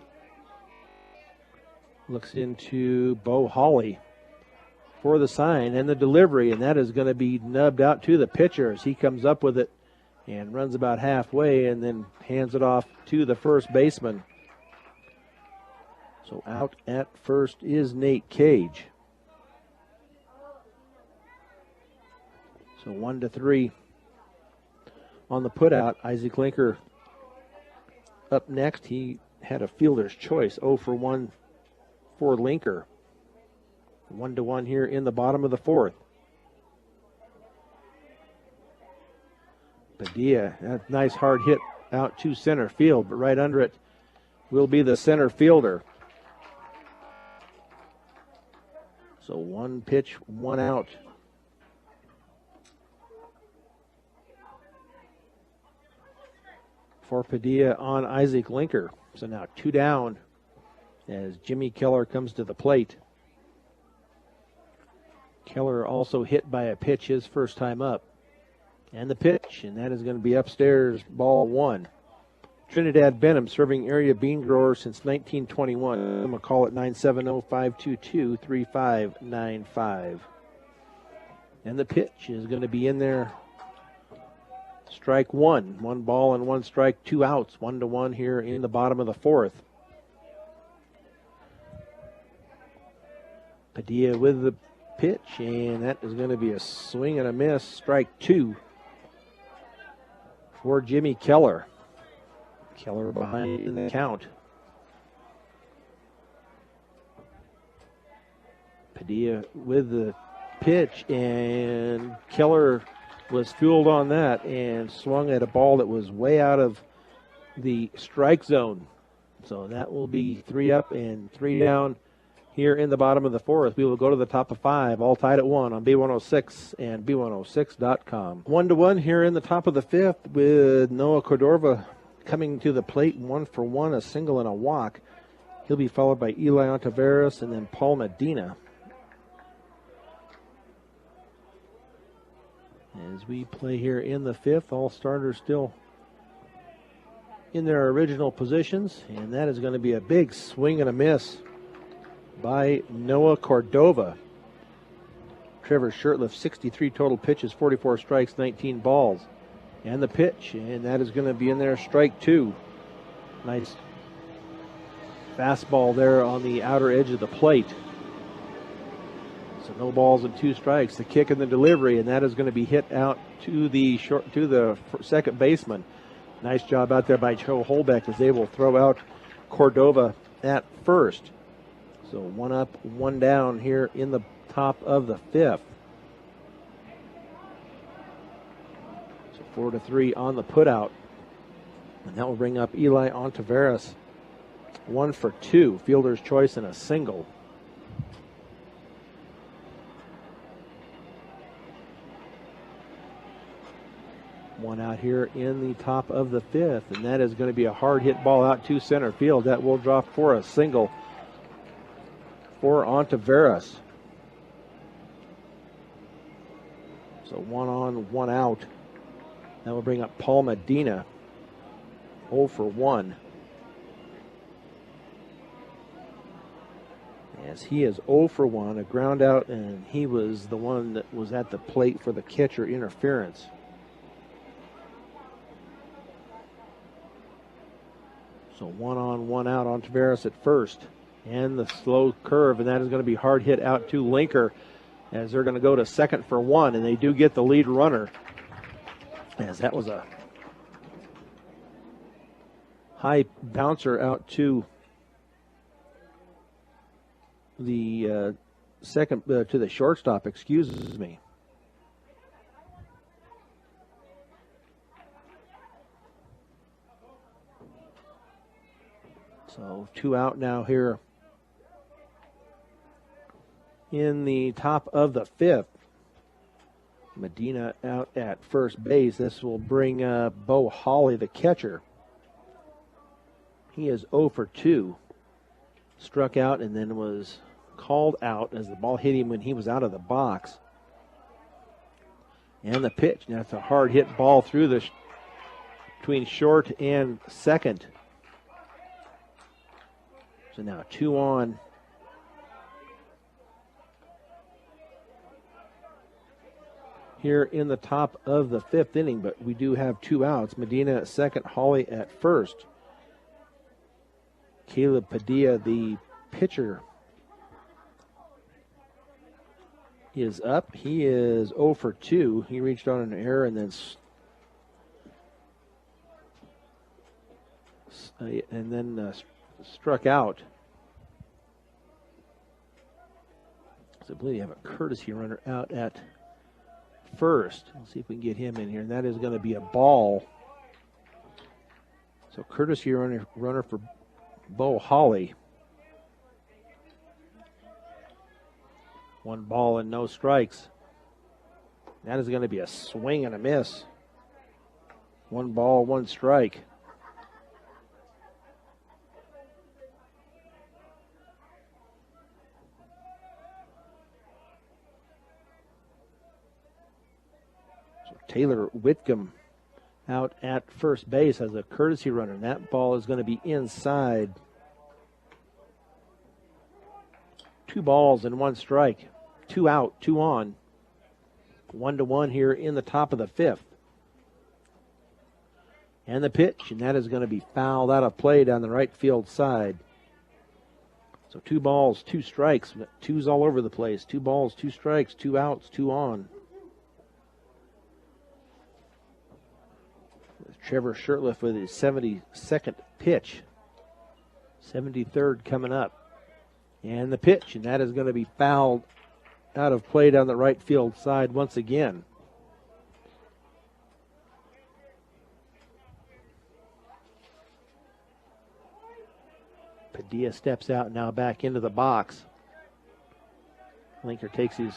Looks into Bo Hawley for the sign and the delivery, and that is going to be nubbed out to the pitcher as he comes up with it and runs about halfway and then hands it off to the first baseman. So out at first is Nate Cage. So 1-3 on the putout. Isaac Linker up next. He had a fielder's choice, 0 for 1 for Linker. 1-1 here in the bottom of the 4th. Padilla, a nice hard hit out to center field, but right under it will be the center fielder. So 1 pitch, 1 out. For Padilla on Isaac Linker. So now 2 down as Jimmy Keller comes to the plate. Keller also hit by a pitch his first time up. And the pitch, and that is going to be upstairs, ball 1. Trinidad Benham serving area bean growers since 1921. I'm going to call it 970-522-3595. And the pitch is going to be in there. Strike 1. 1 ball and 1 strike, 2 outs. 1-1 here in the bottom of the 4th. Padilla with the pitch, and that is going to be a swing and a miss. Strike 2 for Jimmy Keller. Keller behind in the count. Padilla with the pitch, and Keller was fueled on that and swung at a ball that was way out of the strike zone. So that will be 3 up and 3 down here in the bottom of the fourth. We will go to the top of 5, all tied at 1 on B106 and B106.com. 1-1 here in the top of the fifth with Noah Cordova coming to the plate, 1 for 1, a single and a walk. He'll be followed by Eli Ontiveros and then Paul Medina. As we play here in the fifth, all starters still in their original positions, and that is going to be a big swing and a miss by Noah Cordova. Trevor Shirtliff, 63 total pitches, 44 strikes, 19 balls. And the pitch, and that is going to be in there, strike 2. Nice fastball there on the outer edge of the plate. So no balls and 2 strikes. The kick and the delivery, and that is going to be hit out to the second baseman. Nice job out there by Joe Holbeck as they will throw out Cordova at first. So 1 up, 1 down here in the top of the fifth. So 4-3 on the putout. And that will bring up Eli Ontiveros. 1 for 2, fielder's choice and a single. One out here in the top of the fifth, and that is going to be a hard hit ball out to center field. That will drop for a single for Ontiveros. So 1 on, 1 out. That will bring up Paul Medina, 0 for 1. As he is 0 for 1, a ground out, and he was the one that was at the plate for the catcher interference. So 1 on, 1 out on Tavares at first. And the slow curve, and that is going to be hard hit out to Linker as they're going to go to second for 1, and they do get the lead runner. As that was a high bouncer out to the to the shortstop, excuse me. So 2 out now here in the top of the fifth. Medina out at first base. This will bring Bo Hawley, the catcher. He is 0 for 2. Struck out and then was called out as the ball hit him when he was out of the box. And the pitch. Now it's a hard hit ball through the between short and second. So now 2 on. Here in the top of the fifth inning, but we do have 2 outs. Medina at second, Hawley at first. Caleb Padilla, the pitcher, is up. He is 0 for 2. He reached on an error and then struck out. So I believe you have a courtesy runner out at first. Let's see if we can get him in here, and that is going to be a ball. So courtesy runner for Bo Hawley. 1 ball and no strikes. That is going to be a swing and a miss. 1 ball, 1 strike. So Taylor Whitcomb out at first base as a courtesy runner. And that ball is going to be inside. 2 balls and 1 strike. 2 out, 2 on. 1-1 here in the top of the fifth. And the pitch, and that is going to be fouled out of play down the right field side. So 2 balls, 2 strikes. 2's all over the place. 2 balls, 2 strikes, 2 outs, 2 on. Trevor Shirtliff with his 72nd pitch. 73rd coming up. And the pitch, and that is going to be fouled out of play down the right field side once again. Padilla steps out now back into the box. Linker takes his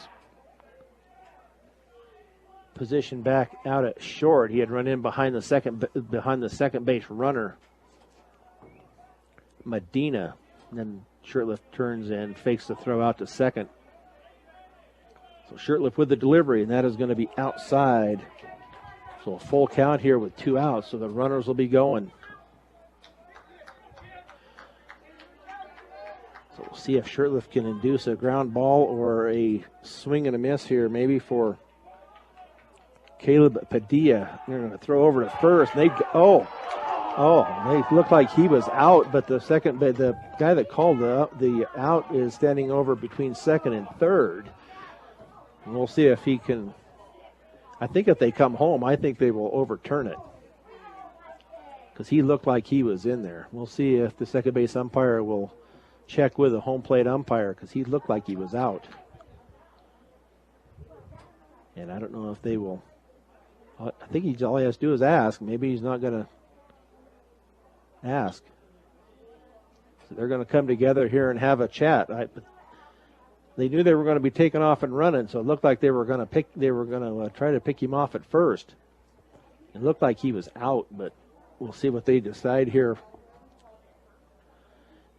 position back out at short. He had run in behind the second base runner, Medina. And then Shurtleff turns and fakes the throw out to second. So Shurtleff with the delivery, and that is going to be outside. So a full count here with 2 outs, so the runners will be going. So we'll see if Shurtleff can induce a ground ball or a swing and a miss here, maybe for Caleb Padilla. They're going to throw over to first. And they look like he was out, but the guy that called the out is standing over between second and third. And we'll see if he can. I think if they come home, I think they will overturn it, because he looked like he was in there. We'll see if the second base umpire will check with the home plate umpire, because he looked like he was out. And I don't know if they will. I think all he has to do is ask. Maybe he's not going to ask. So they're going to come together here and have a chat. They knew they were going to be taking off and running, so it looked like they were going to try to pick him off at first. It looked like he was out, but we'll see what they decide here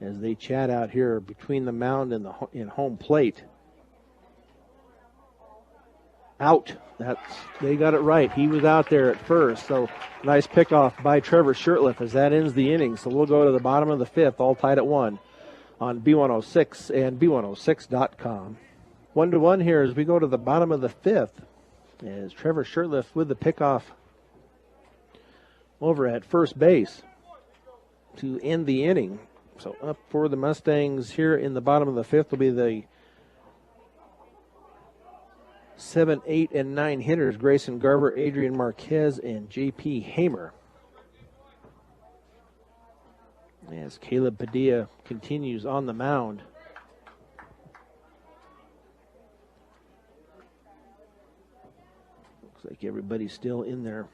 as they chat out here between the mound and home plate. Out. They got it right. He was out there at first. So nice pickoff by Trevor Shurtleff as that ends the inning. So we'll go to the bottom of the 5th, all tied at 1 on B106 and B106.com. 1-1 here as we go to the bottom of the 5th. As Trevor Shurtleff with the pickoff over at first base to end the inning. So up for the Mustangs here in the bottom of the 5th will be the 7, 8, and 9 hitters, Grayson Garver, Adrian Marquez, and J.P. Hamer. As Caleb Padilla continues on the mound. Looks like everybody's still in their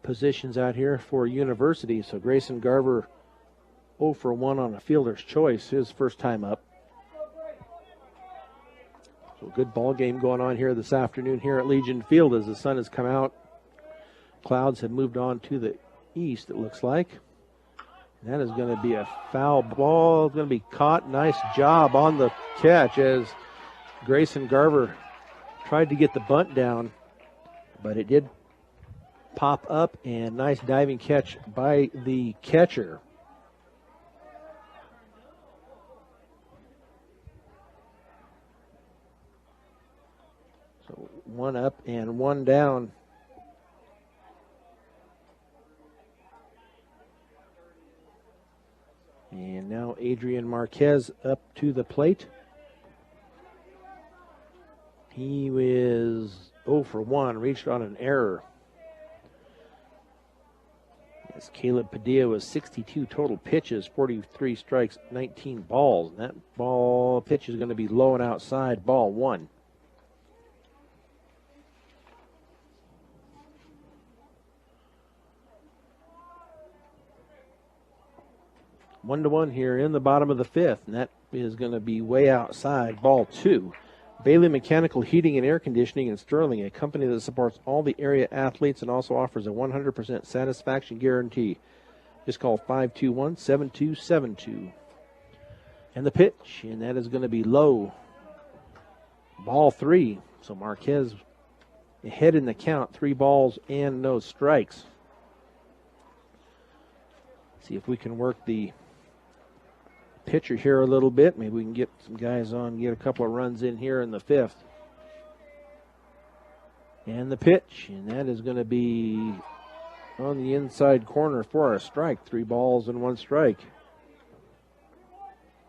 positions out here for University. So Grayson Garver 0 for 1 on a fielder's choice, his first time up. So good ball game going on here this afternoon here at Legion Field as the sun has come out. Clouds have moved on to the east, it looks like. And that is going to be a foul ball. It's going to be caught. Nice job on the catch as Grayson Garver tried to get the bunt down, but it did pop up, and nice diving catch by the catcher. So 1 up and 1 down. And now Adrian Marquez up to the plate. He was 0 for 1, reached on an error. As Caleb Padilla was 62 total pitches, 43 strikes, 19 balls. And that pitch is going to be low and outside, ball 1. One to one here in the bottom of the 5th, and that is going to be way outside, ball 2. Bailey Mechanical Heating and Air Conditioning in Sterling, a company that supports all the area athletes and also offers a 100% satisfaction guarantee. Just call 521-7272. And the pitch, and that is going to be low. Ball 3. So Marquez ahead in the count, 3 balls and no strikes. See if we can work the pitcher here a little bit. Maybe we can get some guys on, get a couple of runs in here in the 5th. And the pitch, and that is going to be on the inside corner for a strike. 3 balls and 1 strike.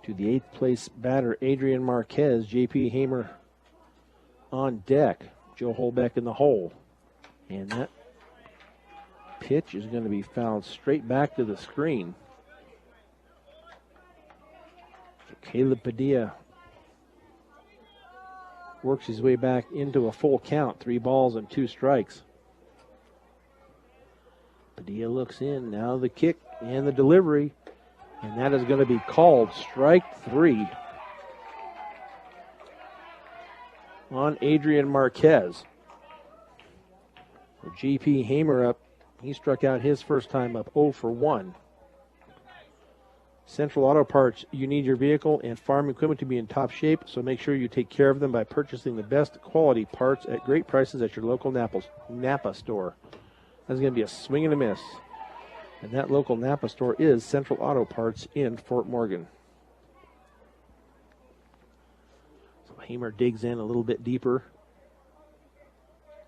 To the 8th place batter, Adrian Marquez. J.P. Hamer on deck. Joe Holbeck in the hole. And that pitch is going to be fouled straight back to the screen. So Caleb Padilla works his way back into a full count, 3 balls and 2 strikes. Padilla looks in, now the kick and the delivery, and that is going to be called strike 3 on Adrian Marquez. So J.P. Hamer up, he struck out his first time up 0 for 1. Central Auto Parts, you need your vehicle and farm equipment to be in top shape, so make sure you take care of them by purchasing the best quality parts at great prices at your local Napa store. That's going to be a swing and a miss. And that local Napa store is Central Auto Parts in Fort Morgan. So Hamer digs in a little bit deeper.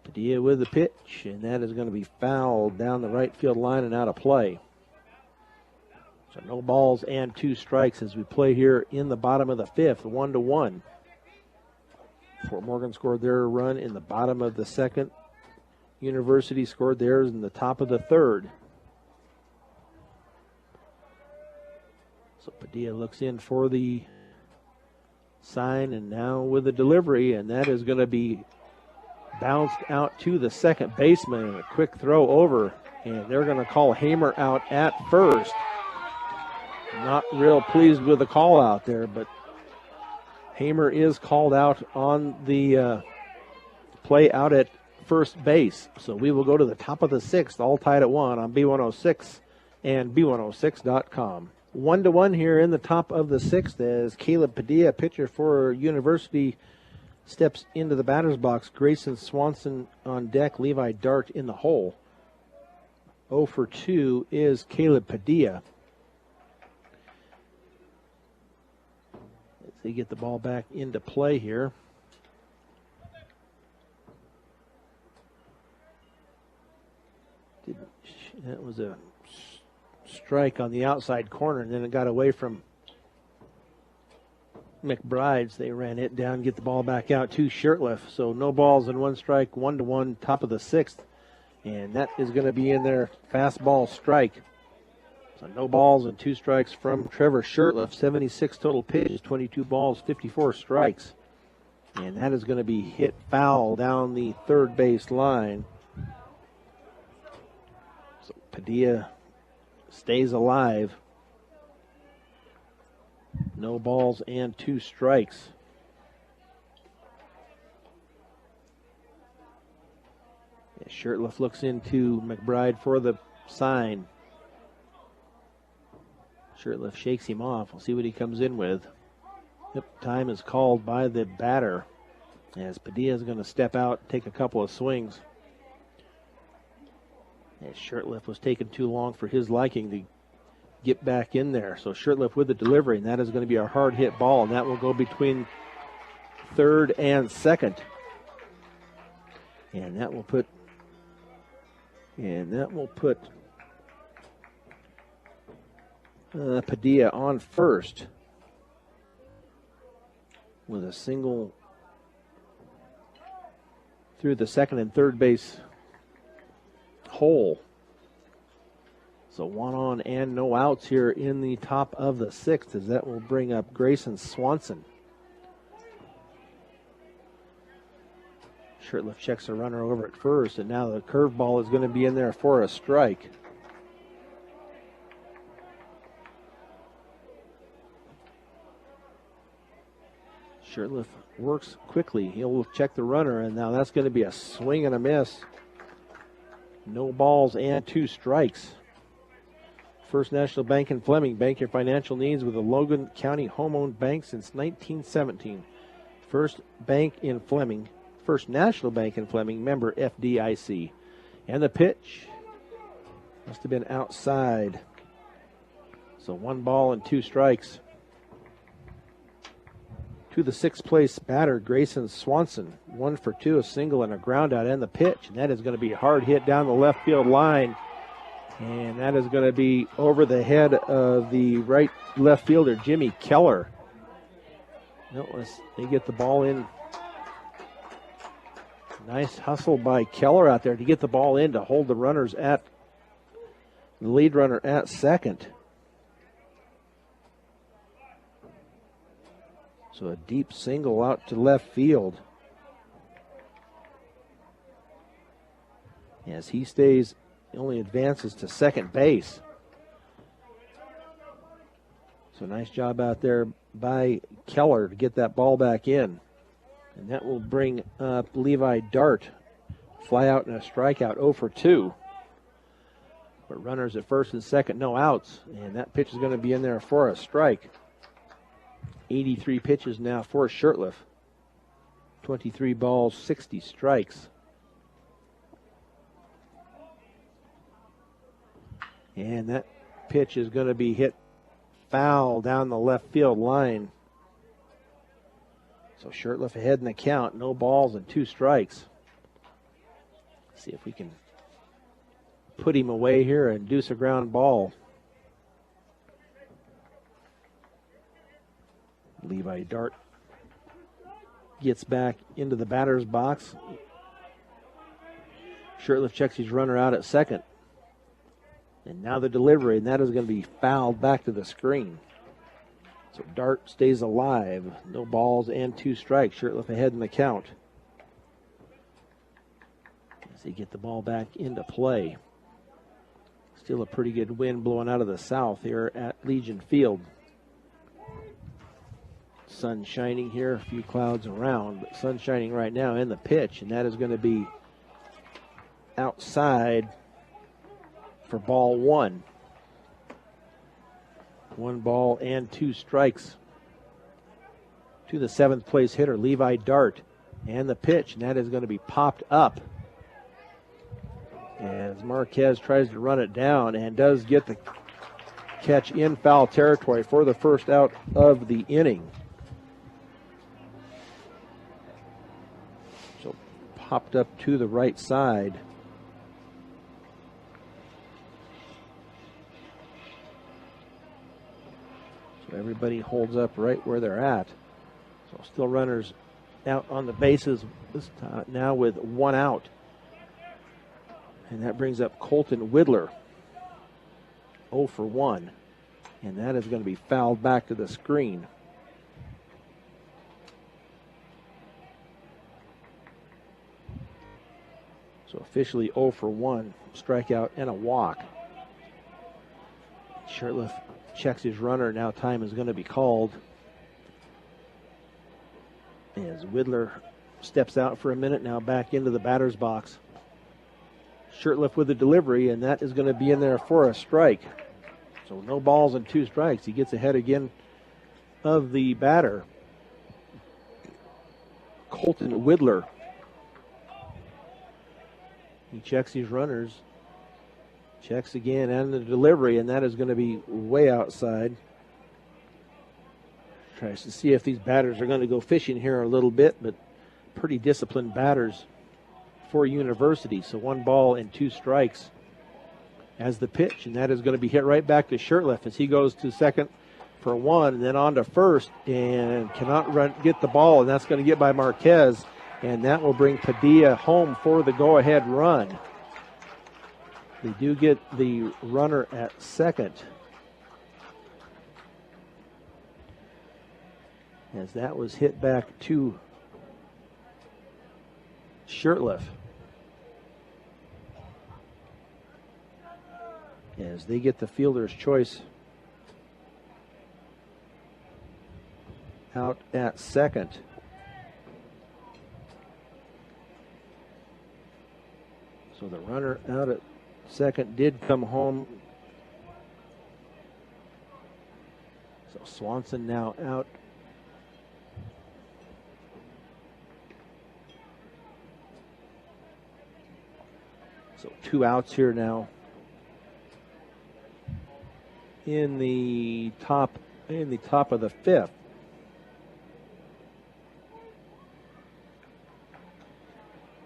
Padilla with the pitch, and that is going to be fouled down the right field line and out of play. So no balls and 2 strikes as we play here in the bottom of the 5th, 1-1. Fort Morgan scored their run in the bottom of the 2nd. University scored theirs in the top of the 3rd. So Padilla looks in for the sign and now with the delivery, and that is going to be bounced out to the second baseman. A quick throw over, and they're going to call Hamer out at first. Not real pleased with the call out there, but Hamer is called out on the play out at first base. So we will go to the top of the 6th, all tied at 1 on B106 and B106.com. 1-1 here in the top of the 6th as Caleb Padilla, pitcher for University, steps into the batter's box. Grayson Swanson on deck, Levi Dart in the hole. 0 for 2 is Caleb Padilla. They get the ball back into play here. That was a strike on the outside corner, and then it got away from McBride's. They ran it down, get the ball back out to Shirtliff. So no balls and 1 strike, 1-1, top of the 6th. And that is going to be in their fastball strike. So no balls and 2 strikes from Trevor Shirtliff. 76 total pitches, 22 balls, 54 strikes. And that is going to be hit foul down the third base line. So Padilla stays alive. No balls and 2 strikes. Shirtliff looks into McBride for the sign. Shirtliff shakes him off. We'll see what he comes in with. Yep, time is called by the batter as Padilla is going to step out, take a couple of swings. As Shirtliff was taking too long for his liking to get back in there. So Shirtliff with the delivery, and that is going to be a hard hit ball, and that will go between 3rd and 2nd. And that will put Padilla on first with a single through the 2nd and 3rd base hole. So 1 on and no outs here in the top of the 6th as that will bring up Grayson Swanson. Shirtliff checks a runner over at first, and now the curveball is going to be in there for a strike. Shirtliff works quickly. He'll check the runner, and now that's going to be a swing and a miss. No balls and 2 strikes. First National Bank in Fleming. Bank your financial needs with a Logan County home-owned bank since 1917. First Bank in Fleming. First National Bank in Fleming. Member FDIC. And the pitch must have been outside. So 1 ball and 2 strikes. To the 6th place batter, Grayson Swanson. 1 for 2, a single and a ground out, and the pitch. And that is going to be a hard hit down the left field line. And that is going to be over the head of the right left fielder, Jimmy Keller. They get the ball in. Nice hustle by Keller out there to get the ball in to hold the runners at the lead runner at 2nd. So a deep single out to left field. as he only advances to second base. So nice job out there by Keller to get that ball back in. And that will bring up Levi Dart. Fly out and a strikeout, 0 for 2. But runners at first and second, no outs. And that pitch is going to be in there for a strike. 83 pitches now for Shurtleff. 23 balls, 60 strikes. And that pitch is going to be hit foul down the left field line. So Shurtleff ahead in the count. No balls and 2 strikes. See if we can put him away here and deuce a ground ball. Levi Dart gets back into the batter's box. Shurtleff checks his runner out at second. And now the delivery, and that is going to be fouled back to the screen. So Dart stays alive. No balls and 2 strikes. Shurtleff ahead in the count. As they get the ball back into play. Still a pretty good wind blowing out of the south here at Legion Field. Sun shining here, a few clouds around, but sun shining right now in the pitch, and that is going to be outside for ball 1. 1 ball and 2 strikes to the 7th place hitter, Levi Dart. And the pitch, and that is going to be popped up as Marquez tries to run it down and does get the catch in foul territory for the first out of the inning. So popped up to the right side. So everybody holds up right where they're at. So still runners out on the bases this time, now with 1 out. And that brings up Colton Widler. 0 for 1. And that is going to be fouled back to the screen. So officially 0 for 1. Strikeout and a walk. Shurtleff checks his runner. Now time is going to be called. As Widler steps out for a minute, now back into the batter's box. Shurtleff with the delivery, and that is going to be in there for a strike. So no balls and 2 strikes. He gets ahead again of the batter, Colton Widler. He checks his runners, checks again, and the delivery, and that is going to be way outside. Tries to see if these batters are going to go fishing here a little bit, but pretty disciplined batters for University. So 1 ball and 2 strikes as the pitch, and that is going to be hit right back to Shurtleff as he goes to second for 1 and then on to first and cannot get the ball, and that's going to get by Marquez, and that will bring Padilla home for the go-ahead run. They do get the runner at second as that was hit back to Shurtleff. As they get the fielder's choice out at second. So the runner out at second did come home. So Swanson now out. So 2 outs here now in the top of the 5th.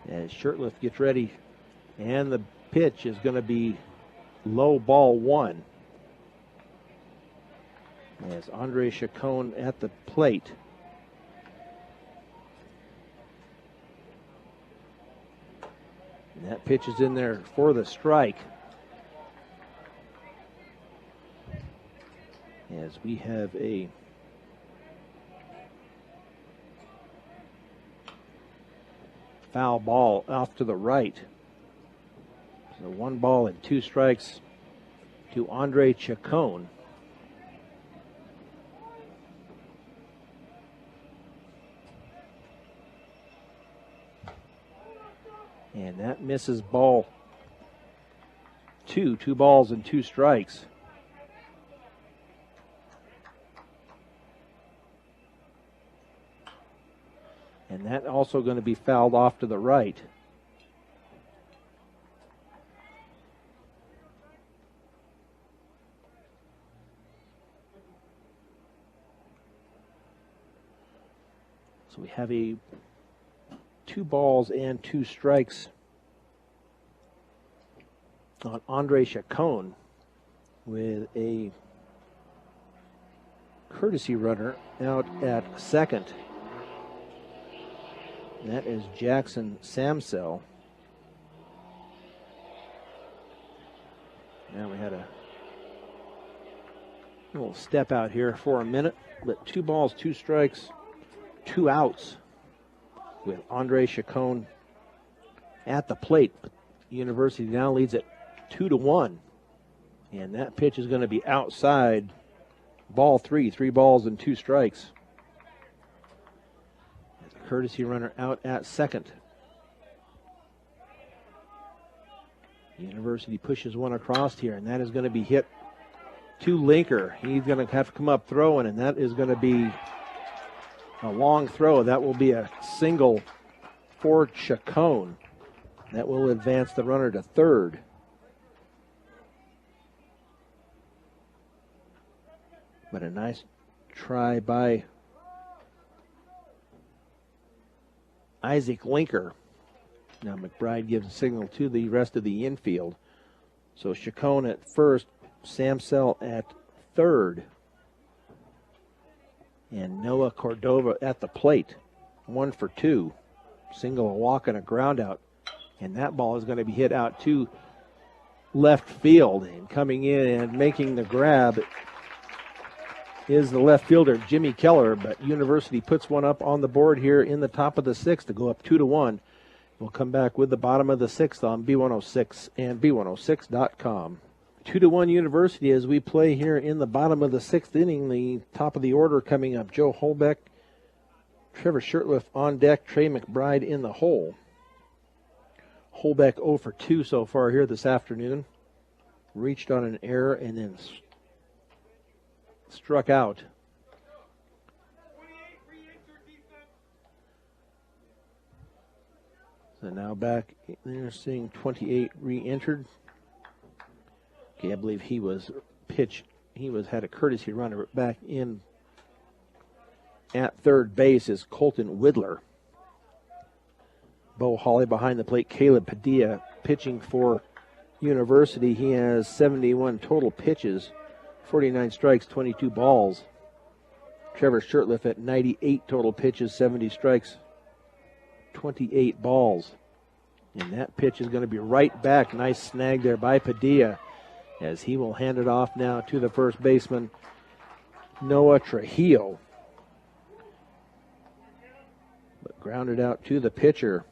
As Shurtleff gets ready, and the pitch is going to be low, ball 1. As Andre Chacon at the plate. And that pitch is in there for the strike. As we have a foul ball off to the right. So 1 ball and 2 strikes to Andre Chacon. And that misses ball 2. 2 balls and 2 strikes. And that also going to be fouled off to the right. So we have a 2 balls and 2 strikes on Andre Chacon with a courtesy runner out at second. That is Jackson Samsell. Now we had a little step out here for a minute, but 2 balls, 2 strikes, 2 outs with Andre Chacon at the plate. University now leads it 2-1. And that pitch is going to be outside. Ball 3, 3 balls and 2 strikes. Courtesy runner out at second. University pushes one across here, and that is going to be hit to Linker. He's going to have to come up throwing, and that is going to be a long throw. That will be a single for Chacon. That will advance the runner to third. But a nice try by Isaac Linker. Now McBride gives a signal to the rest of the infield. So Chacon at first, Samsell at third. And Noah Cordova at the plate. 1 for 2. Single, a walk, and a ground out. And that ball is going to be hit out to left field. And coming in and making the grab is the left fielder, Jimmy Keller, but University puts one up on the board here in the top of the 6th to go up 2-1. We'll come back with the bottom of the 6th on B106 and B106.com. 2-1 University as we play here in the bottom of the 6th inning. The top of the order coming up, Joe Holbeck, Trevor Shirtliff on deck, Trey McBride in the hole. Holbeck 0 for 2 so far here this afternoon. Reached on an error and then struck out. So now back there, seeing 28 re-entered. Okay, I believe he was pitched. He had a courtesy runner back in at third base is Colton Widler. Bo Hawley behind the plate. Caleb Padilla pitching for University. He has 71 total pitches. 49 strikes, 22 balls. Trevor Shirtliff at 98 total pitches, 70 strikes, 28 balls. And that pitch is going to be right back. Nice snag there by Padilla as he will hand it off now to the first baseman, Noah Trujillo. But grounded out to the pitcher.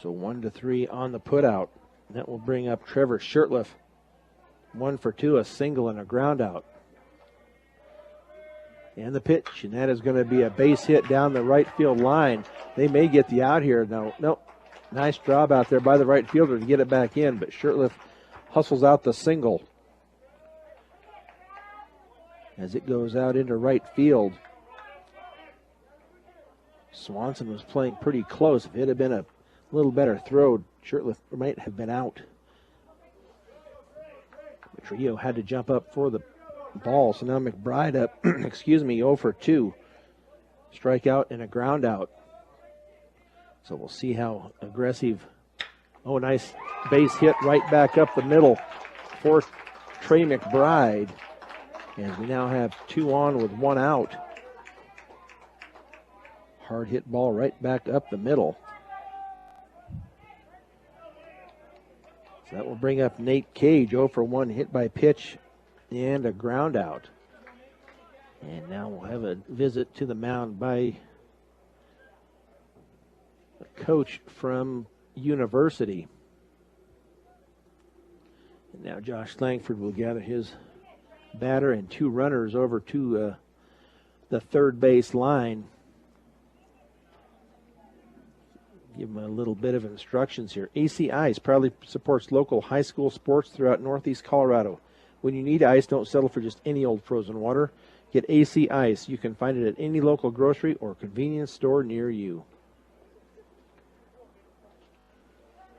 So 1-3 on the putout. That will bring up Trevor Shirtliff. 1 for 2, a single and a ground out. And the pitch, and that is going to be a base hit down the right field line. They may get the out here. No. Nice job out there by the right fielder to get it back in, but Shirtliff hustles out the single as it goes out into right field. Swanson was playing pretty close. If it had been a little better throw, Shirtliff might have been out. Trio had to jump up for the ball, so now McBride up, 0 for 2. Strikeout and a ground out. So we'll see how aggressive. Oh, nice base hit right back up the middle for Trey McBride. As we now have 2 on with 1 out. Hard hit ball right back up the middle. So that will bring up Nate Cage, 0 for 1, hit by pitch and a ground out. And now we'll have a visit to the mound by coach from University. And now Josh Langford will gather his batter and 2 runners over to the third base line. Give him a little bit of instructions here. AC Ice proudly supports local high school sports throughout Northeast Colorado. When you need ice, don't settle for just any old frozen water. Get AC Ice. You can find it at any local grocery or convenience store near you.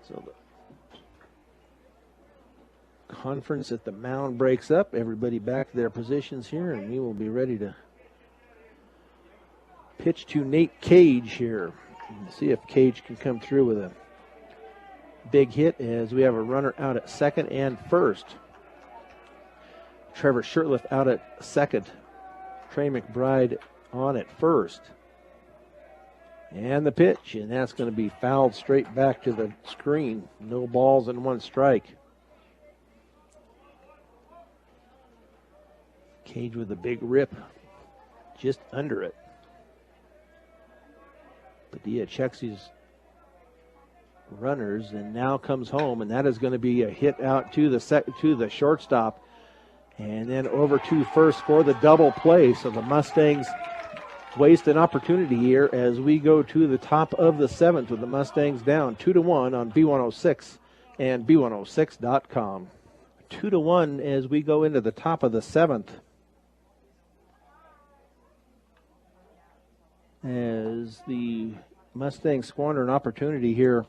So the conference at the mound breaks up. Everybody back to their positions here, and we will be ready to pitch to Nate Cage here. And see if Cage can come through with a big hit as we have a runner out at second and first. Trevor Shirtliff out at second. Trey McBride on at first. And the pitch, and that's going to be fouled straight back to the screen. No balls and 1 strike. Cage with a big rip just under it. Padilla checks his runners and now comes home, and that is going to be a hit out to the shortstop, and then over to first for the double play. So the Mustangs waste an opportunity here as we go to the top of the 7th with the Mustangs down 2-1 on B106 and B106.com. 2-1 as we go into the top of the 7th. As the Mustangs squander an opportunity here.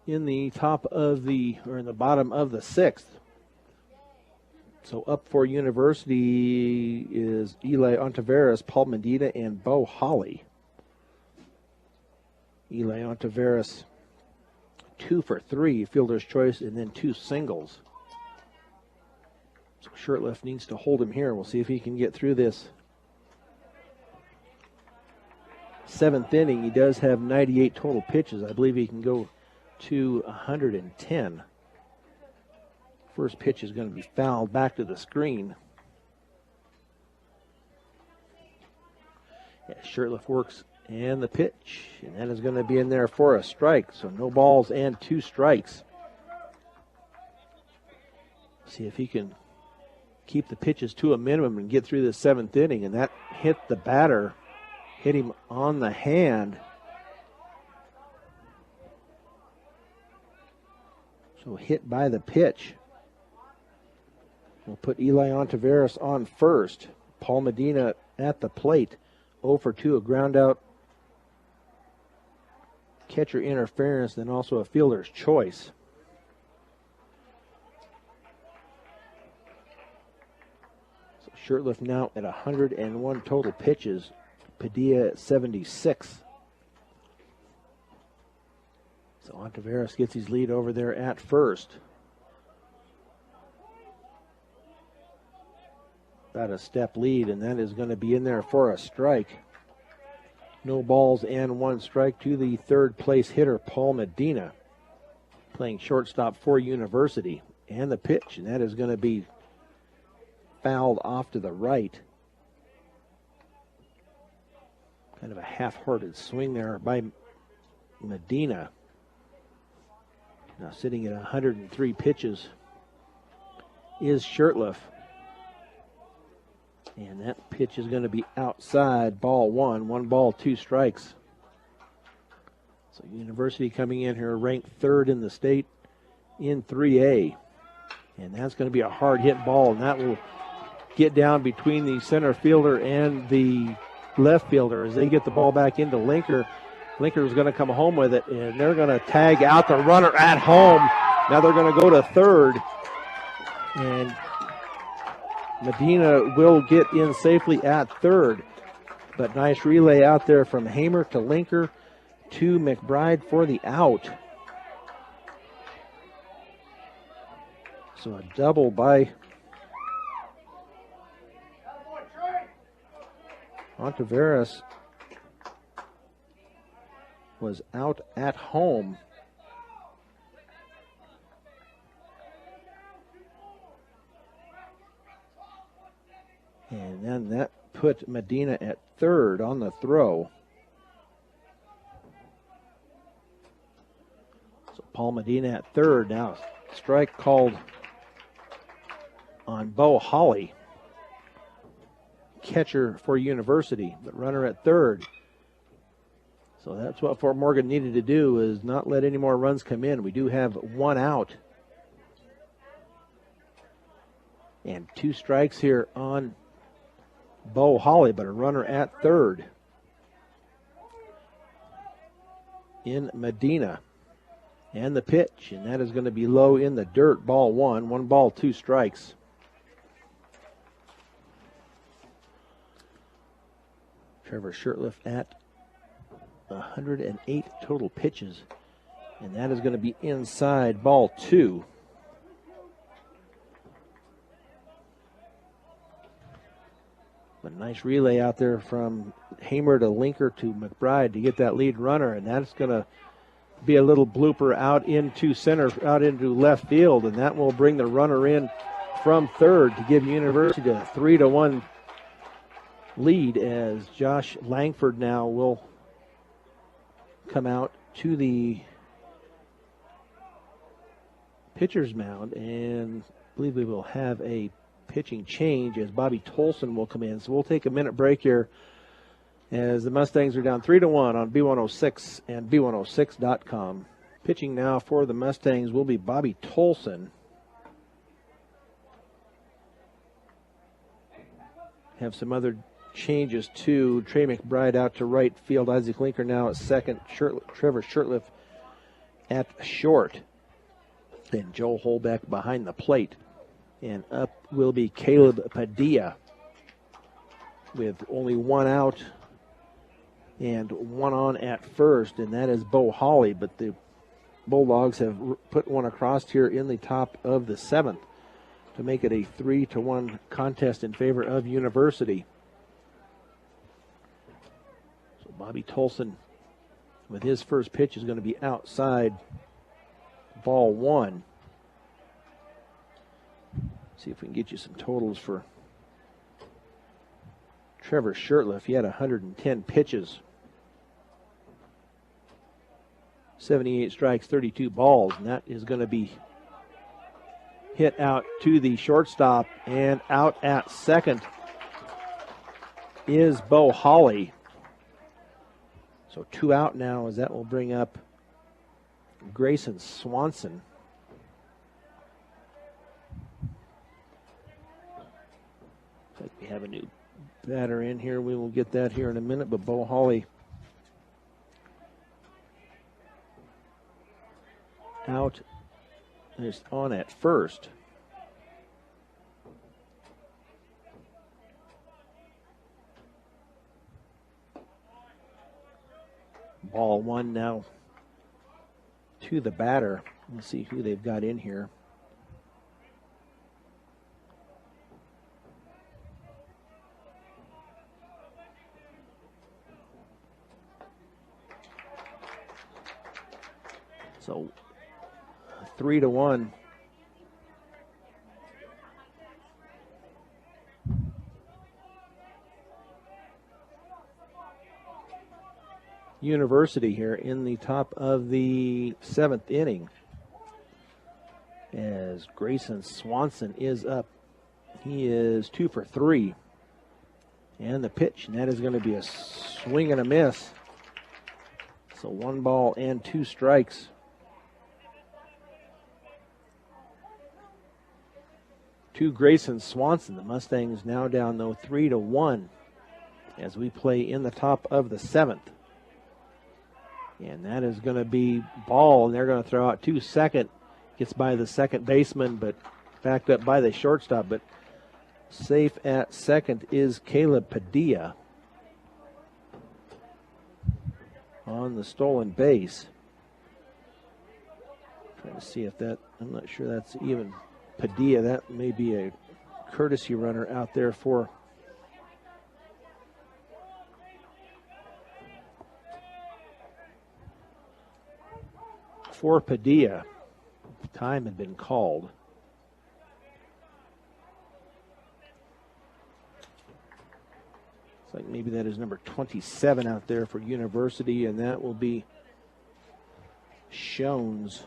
In the bottom of the 6th. So up for University is Eli Ontiveros, Paul Medina, and Bo Holly. Eli Ontiveros, 2 for 3, fielder's choice, and then 2 singles. So Shirtliff needs to hold him here. We'll see if he can get through this 7th inning. He does have 98 total pitches. I believe he can go to 110. First pitch is going to be fouled back to the screen. Yeah, Shirtliff works and the pitch, and that is going to be in there for a strike. So no balls and 2 strikes. See if he can keep the pitches to a minimum and get through the 7th inning, and that hit the batter, hit him on the hand. So hit by the pitch. We'll put Eli Ontiveros on first. Paul Medina at the plate. 0 for 2, a ground out, catcher interference, then also a fielder's choice. So Shirtliff now at 101 total pitches. Padilla at 76. So Ontiveros gets his lead over there at first. About a step lead, and that is going to be in there for a strike. No balls and 1 strike to the 3rd place hitter, Paul Medina, playing shortstop for University. And the pitch, and that is going to be fouled off to the right. Kind of a half-hearted swing there by Medina. Now sitting at 103 pitches is Shirtliff. And that pitch is going to be outside, ball 1. 1 ball, 2 strikes. So University coming in here ranked 3rd in the state in 3A. And that's going to be a hard hit ball, and that will get down between the center fielder and the left fielder as they get the ball back into Linker. Linker is going to come home with it, and they're going to tag out the runner at home. Now they're going to go to 3rd. And Medina will get in safely at 3rd. But nice relay out there from Hamer to Linker to McBride for the out. So a double by Ontiveros was out at home. And then that put Medina at third on the throw. So Paul Medina at third. Now strike called on Bo Holly, catcher for University, but runner at third. So that's what Fort Morgan needed to do, is not let any more runs come in. We do have one out. And 2 strikes here on Bo Holly, but a runner at third in Medina. And the pitch, and that is going to be low in the dirt. Ball 1. 1 ball, 2 strikes. Trevor Shurtleff at 108 total pitches, and that is going to be inside. Ball 2. A nice relay out there from Hamer to Linker to McBride to get that lead runner, and that's going to be a little blooper out into center, out into left field, and that will bring the runner in from third to give University a 3-1 lead, as Josh Langford now will come out to the pitcher's mound, and I believe we will have a pitching change as Bobby Tolson will come in. So we'll take a minute break here as the Mustangs are down 3-1 on B106 and B106.com. Pitching now for the Mustangs will be Bobby Tolson. Have some other changes too. Trey McBride out to right field. Isaac Linker now at second. Trevor Shurtleff at short. Then Joe Holbeck behind the plate. And up will be Caleb Padilla with only 1 out and 1 on at first, and that is Bo Holly. But the Bulldogs have put one across here in the top of the 7th to make it a 3-1 contest in favor of University. So Bobby Tolson with his first pitch is going to be outside. Ball 1. See if we can get you some totals for Trevor Shurtleff. He had 110 pitches, 78 strikes, 32 balls, and that is going to be hit out to the shortstop, and out at second is Bo Holly. So 2 out now, as that will bring up Grayson Swanson. We have a new batter in here. We will get that here in a minute, but Bo Holly out is on at first. Ball 1 now to the batter. Let's see who they've got in here. So 3-1. University here in the top of the 7th inning, as Grayson Swanson is up. He is 2 for 3. And the pitch, and that is going to be a swing and a miss. So 1 ball and 2 strikes. To Grayson Swanson. The Mustangs now down, though, 3-1 as we play in the top of the 7th. And that is going to be ball, and they're going to throw out to second. Gets by the second baseman, but backed up by the shortstop. But safe at second is Caleb Padilla on the stolen base. Trying to see if that, I'm not sure that's even Padilla. That may be a courtesy runner out there for Padilla. Time had been called. like maybe that is number 27 out there for University, and that will be Schoens,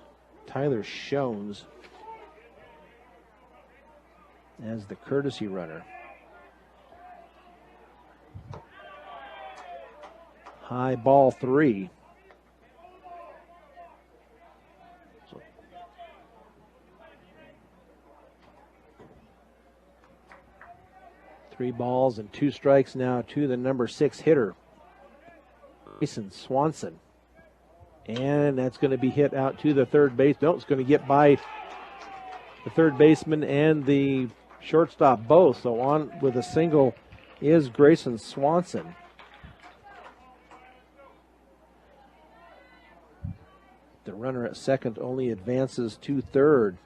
Tyler Schoens, as the courtesy runner. High ball 3. So 3 balls and 2 strikes now to the number 6 hitter, Grayson Swanson. And that's going to be hit out to the third base. No, it's going to get by the third baseman and the shortstop both. So on with a single is Grayson Swanson. The runner at second only advances to third.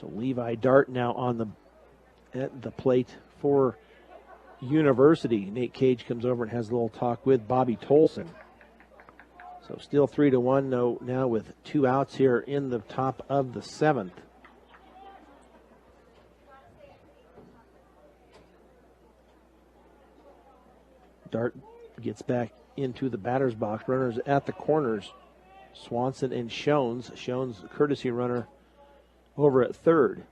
So Levi Dart now on at the plate for University. Nate Cage comes over and has a little talk with Bobby Tolson. So still 3-1 now with 2 outs here in the top of the 7th. Dart gets back into the batter's box. Runners at the corners. Swanson and Schoens. Schoens, courtesy runner, over at third.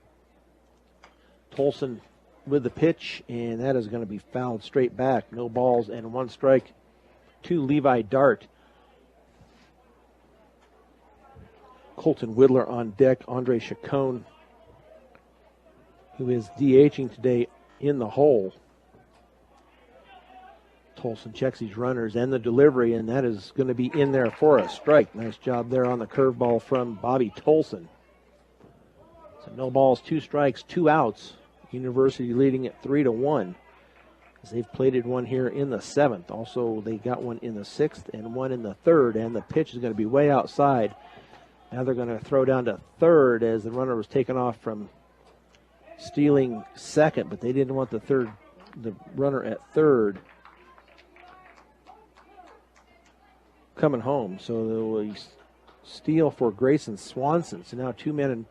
Tolson with the pitch, and that is going to be fouled straight back. No balls and 1 strike to Levi Dart. Colton Whittler on deck. Andre Chacon, who is DHing today, in the hole. Tolson checks his runners and the delivery, and that is going to be in there for a strike. Nice job there on the curveball from Bobby Tolson. So no balls, 2 strikes, 2 outs. University leading at 3-1, as they've plated one here in the 7th. Also, they got one in the 6th and one in the 3rd, and the pitch is going to be way outside. Now they're going to throw down to third as the runner was taken off from stealing second, but they didn't want the runner at third coming home. So they will steal for Grayson Swanson. So now 2 men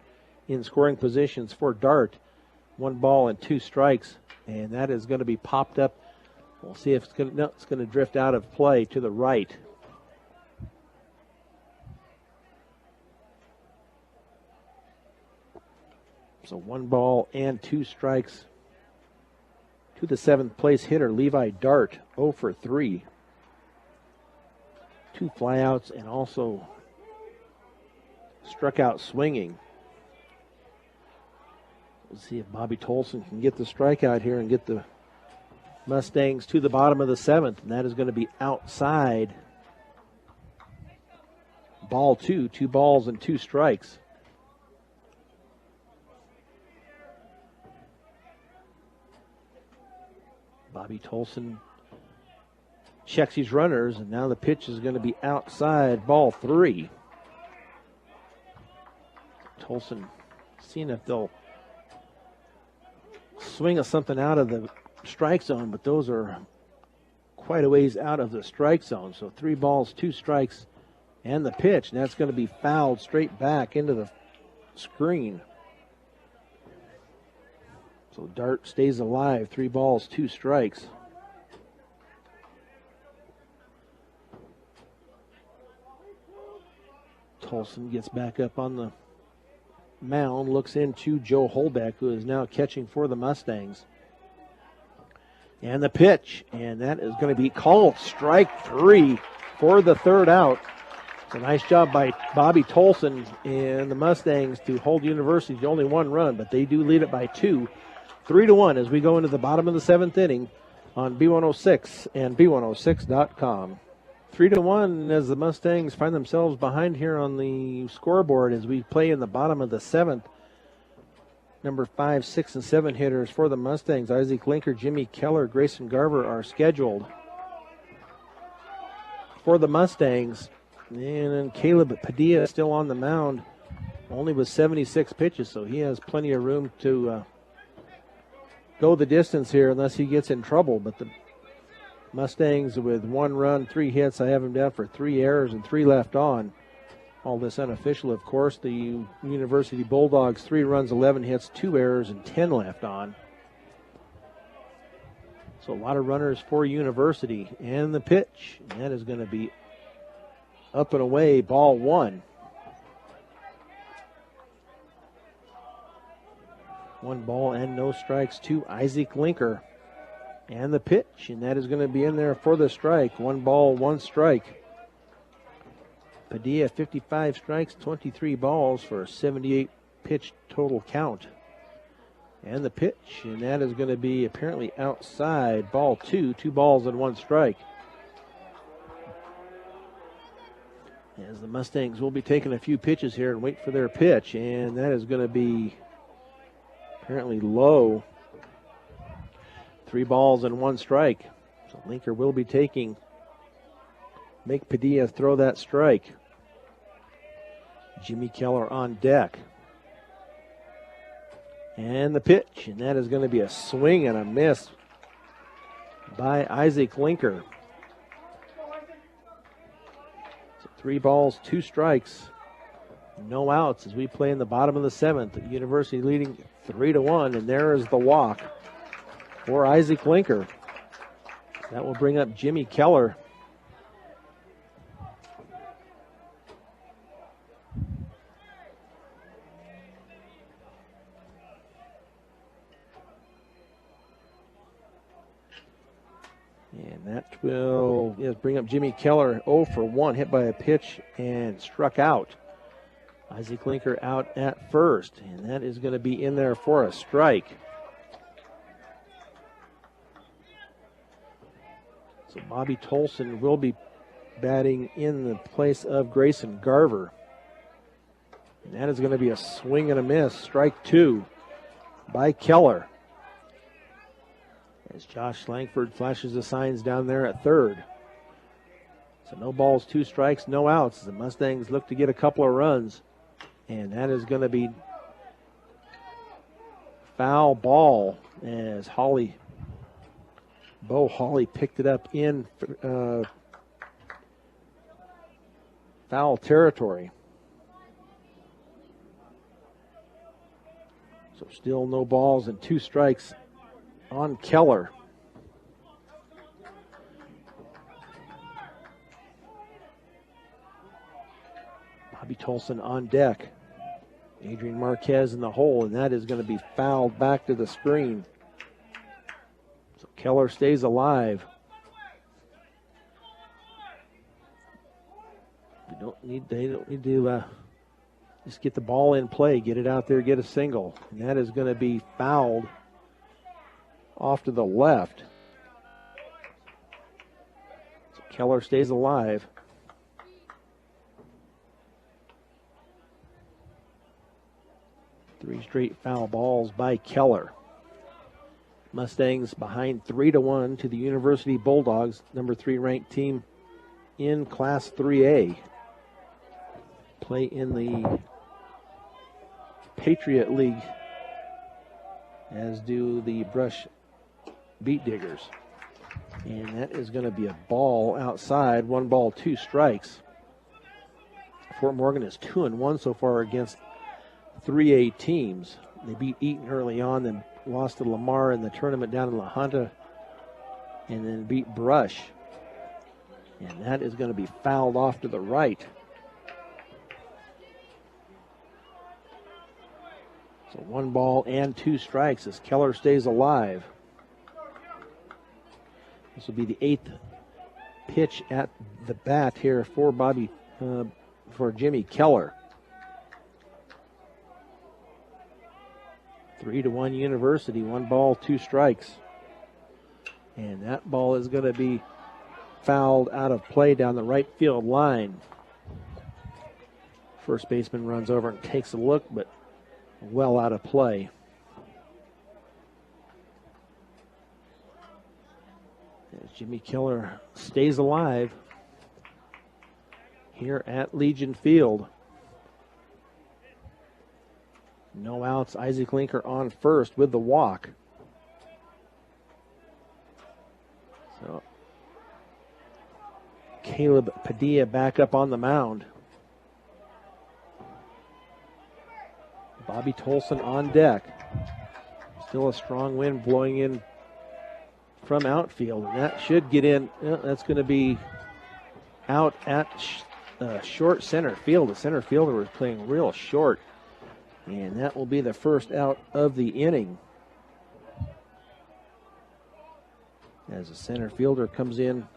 in scoring positions for Dart. 1 ball and 2 strikes, and that is going to be popped up. We'll see if it's going to drift out of play to the right. So 1 ball and 2 strikes to the 7th place hitter, Levi Dart, 0 for 3. 2 flyouts and also struck out swinging. We'll see if Bobby Tolson can get the strikeout here and get the Mustangs to the bottom of the 7th, and that is going to be outside. Ball 2, 2 balls and 2 strikes. Bobby Tolson checks his runners, and now the pitch is going to be outside. Ball 3. Tolson seeing if they'll swing something out of the strike zone, but those are quite a ways out of the strike zone. So 3 balls, 2 strikes, and the pitch. And that's going to be fouled straight back into the screen. So Dart stays alive. 3 balls, 2 strikes. Tolson gets back up on the mound, looks into Joe Holbeck, who is now catching for the Mustangs. And the pitch, and that is going to be called strike 3 for the 3rd out. It's a nice job by Bobby Tolson and the Mustangs to hold University to only 1 run, but they do lead it by 2. 3-1 as we go into the bottom of the 7th inning on B106 and B106.com. 3-1 as the Mustangs find themselves behind here on the scoreboard as we play in the bottom of the 7th. Number 5, 6, and 7 hitters for the Mustangs. Isaac Linker, Jimmy Keller, Grayson Garver are scheduled for the Mustangs. And then Caleb Padilla still on the mound, only with 76 pitches, so he has plenty of room to go the distance here unless he gets in trouble. But the Mustangs with 1 run, 3 hits. I have him down for 3 errors and 3 left on. All this unofficial, of course. The University Bulldogs, 3 runs, 11 hits, 2 errors, and 10 left on. So a lot of runners for University. And the pitch, and that is going to be up and away, ball 1. 1 ball and no strikes to Isaac Linker. And the pitch, and that is going to be in there for the strike. 1 ball, 1 strike. Padilla, 55 strikes, 23 balls for a 78 pitch total count. And the pitch, and that is going to be apparently outside, ball 2, 2 balls and 1 strike. As the Mustangs will be taking a few pitches here and wait for their pitch, and that is going to be apparently low. 3 balls and 1 strike. So Linker will be taking, make Padilla throw that strike. Jimmy Keller on deck. And the pitch, and that is going to be a swing and a miss by Isaac Linker. So 3 balls, 2 strikes, no outs as we play in the bottom of the 7th. University leading 3-1, and there is the walk for Isaac Linker. That will bring up Jimmy Keller. And that will bring up Jimmy Keller, 0 for 1, hit by a pitch and struck out. Isaac Linker out at first, and that is going to be in there for a strike. So Bobby Tolson will be batting in the place of Grayson Garver. And that is going to be a swing and a miss, strike 2 by Keller. As Josh Langford flashes the signs down there at third. So no balls, 2 strikes, no outs as the Mustangs look to get a couple of runs. And that is going to be foul ball as Bo Hawley picked it up in foul territory. So still no balls and 2 strikes on Keller. Bobby Tolson on deck. Adrian Marquez in the hole, and that is going to be fouled back to the screen. So Keller stays alive. They don't need to just get the ball in play, get it out there, get a single. And that is going to be fouled off to the left. So Keller stays alive. Three straight foul balls by Keller. Mustangs behind 3-1 to the University Bulldogs, number 3 ranked team in Class 3A. Play in the Patriot League, as do the Brush Beat Diggers. And that is going to be a ball outside, 1 ball, 2 strikes. Fort Morgan is 2-1 so far against 3A teams. They beat Eaton early on, then lost to Lamar in the tournament down in La Junta, and then beat Brush. And that is going to be fouled off to the right. So 1 ball and 2 strikes as Keller stays alive. This will be the 8th pitch at the bat here for for Jimmy Keller. 3-1 University, 1 ball, 2 strikes. And that ball is going to be fouled out of play down the right field line. First baseman runs over and takes a look, but well out of play. As Jimmy Keller stays alive here at Legion Field. No outs. Isaac Linker on first with the walk. So Caleb Padilla back up on the mound. Bobby Tolson on deck. Still a strong wind blowing in from outfield, and that should get in. That's going to be out at short center field. The center fielder was playing real short, and that will be the first out of the inning. As the center fielder comes in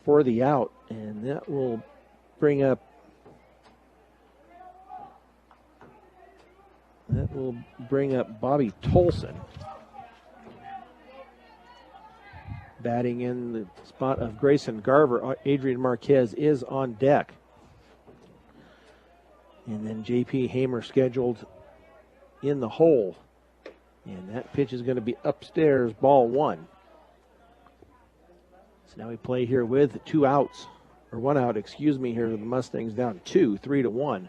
for the out, and that will bring up Bobby Tolson. Batting in the spot of Grayson Garver, Adrian Marquez is on deck. And then J.P. Hamer scheduled in the hole. And that pitch is going to be upstairs, ball one. So now we play here with 2 outs, or 1 out, excuse me, here. The Mustangs down 2, 3-1.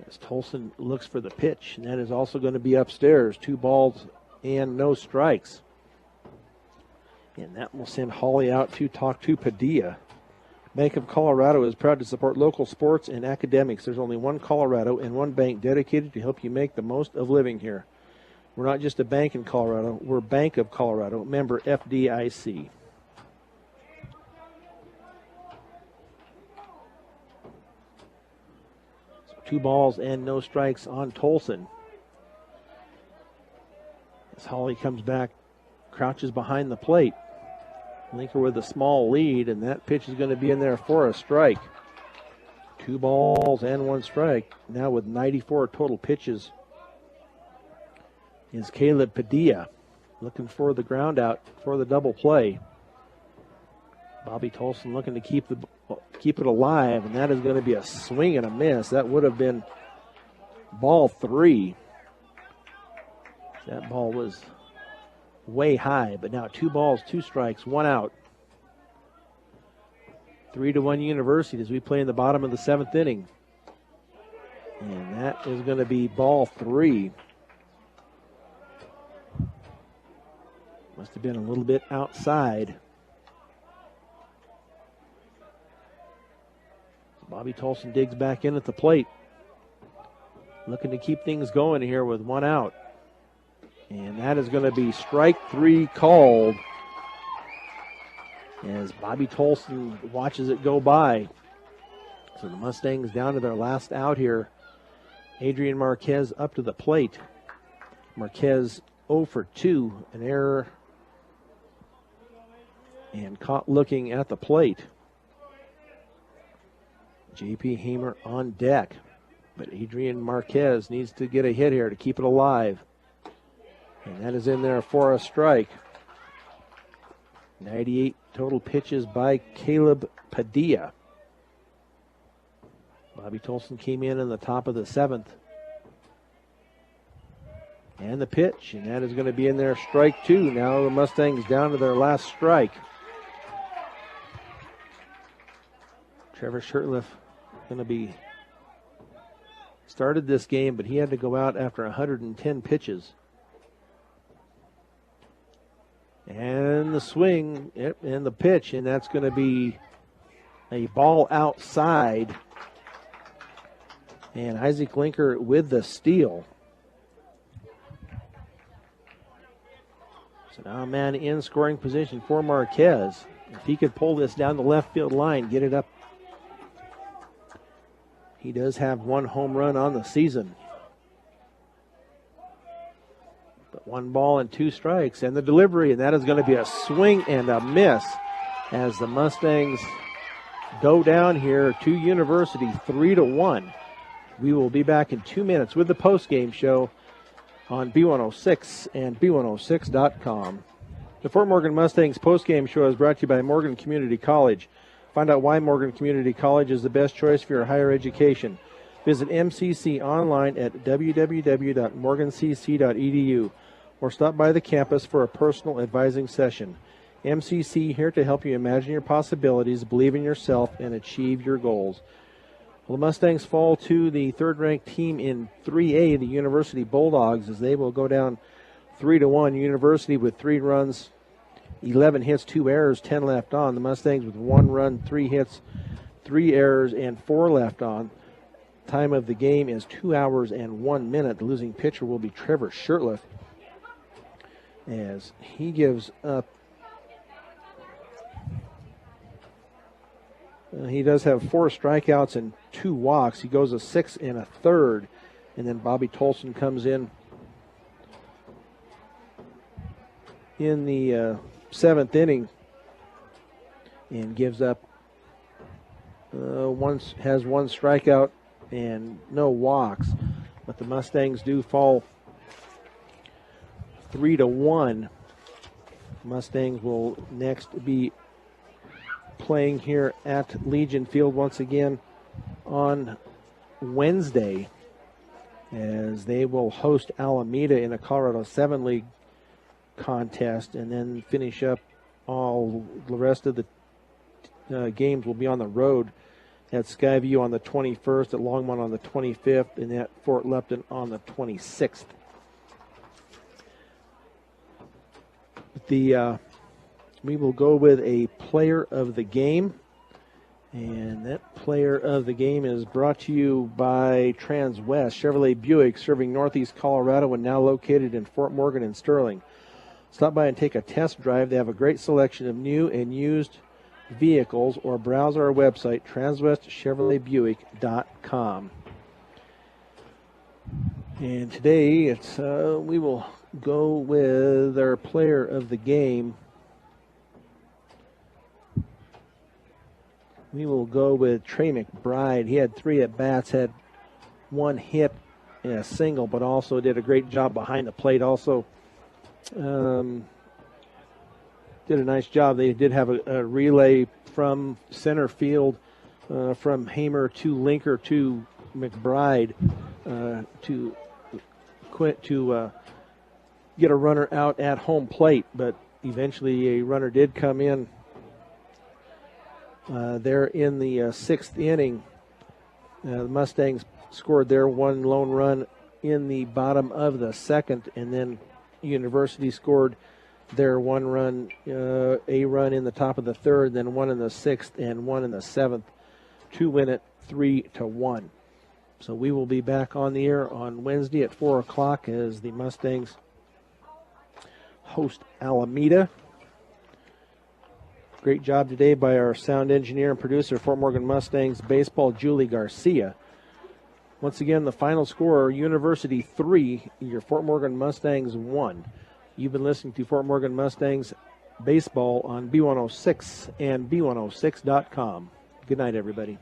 As Tolson looks for the pitch, and that is also going to be upstairs, 2 balls and no strikes. And that will send Hawley out to talk to Padilla. Bank of Colorado is proud to support local sports and academics. There's only one Colorado and one bank dedicated to help you make the most of living here. We're not just a bank in Colorado, we're Bank of Colorado, member FDIC. So 2 balls and no strikes on Tolson. As Hawley comes back, crouches behind the plate. Linker with a small lead, and that pitch is going to be in there for a strike. 2 balls and 1 strike. Now with 94 total pitches is Caleb Padilla, looking for the ground out for the double play. Bobby Tolson looking to keep it alive, and that is going to be a swing and a miss. That would have been ball 3. That ball was way high, but now 2 balls, 2 strikes, 1 out. 3-1 University as we play in the bottom of the 7th inning. And that is going to be ball 3. Must have been a little bit outside. Bobby Tolson digs back in at the plate. Looking to keep things going here with 1 out. And that is going to be strike 3 called as Bobby Tolson watches it go by. So the Mustangs down to their last out here. Adrian Marquez up to the plate. Marquez 0 for 2, an error, and caught looking at the plate. J.P. Hamer on deck, but Adrian Marquez needs to get a hit here to keep it alive. And that is in there for a strike. 98 total pitches by Caleb Padilla. Bobby Tolson came in the top of the 7th. And the pitch, and that is going to be in there, strike 2. Now the Mustangs down to their last strike. Trevor Shurtleff going to be started this game, but he had to go out after 110 pitches. And the swing, and the pitch, and that's going to be a ball outside. And Isaac Linker with the steal. So now a man in scoring position for Marquez. If he could pull this down the left field line, get it up. He does have 1 home run on the season. But 1 ball and 2 strikes, and the delivery, and that is going to be a swing and a miss as the Mustangs go down here to University 3-1. We will be back in 2 minutes with the postgame show on B106 and B106.com. The Fort Morgan Mustangs postgame show is brought to you by Morgan Community College. Find out why Morgan Community College is the best choice for your higher education. Visit MCC online at www.morgancc.edu or stop by the campus for a personal advising session. MCC here to help you imagine your possibilities, believe in yourself, and achieve your goals. Well, the Mustangs fall to the third-ranked team in 3A, the University Bulldogs, as they will go down 3-1. University with 3 runs, 11 hits, 2 errors, 10 left on. The Mustangs with 1 run, 3 hits, 3 errors and 4 left on. Time of the game is 2 hours and 1 minute. The losing pitcher will be Trevor Shirtliff, as he gives up. He does have 4 strikeouts and 2 walks. He goes a 6 1/3, and then Bobby Tolson comes in the 7th inning and gives up has 1 strikeout and no walks. But the Mustangs do fall 3-1. Mustangs will next be playing here at Legion Field once again on Wednesday, as they will host Alameda in a Colorado 7 League contest, and then finish up all the rest of the games will be on the road at Skyview on the 21st, at Longmont on the 25th, and at Fort Lupton on the 26th. We will go with a player of the game, and that player of the game is brought to you by Transwest Chevrolet Buick, serving Northeast Colorado and now located in Fort Morgan and Sterling. Stop by and take a test drive. They have a great selection of new and used vehicles, or browse our website, transwestchevroletbuick.com. And today we will go with our player of the game. We will go with Trey McBride. He had 3 at-bats, had 1 hit and a single, but also did a great job behind the plate. Also did a nice job. They did have a relay from center field from Hamer to Linker to McBride to get a runner out at home plate, but eventually a runner did come in there in the 6th inning. The Mustangs scored their 1 lone run in the bottom of the 2nd, and then University scored their 1 run, a run in the top of the 3rd, then 1 in the 6th and 1 in the 7th to win it 3-1. So we will be back on the air on Wednesday at 4 o'clock as the Mustangs host Alameda. Great job today by our sound engineer and producer, Fort Morgan Mustangs baseball, Julie Garcia. Once again, the final score, University 3, your Fort Morgan Mustangs 1. You've been listening to Fort Morgan Mustangs baseball on B106 and B106.com. Good night, everybody.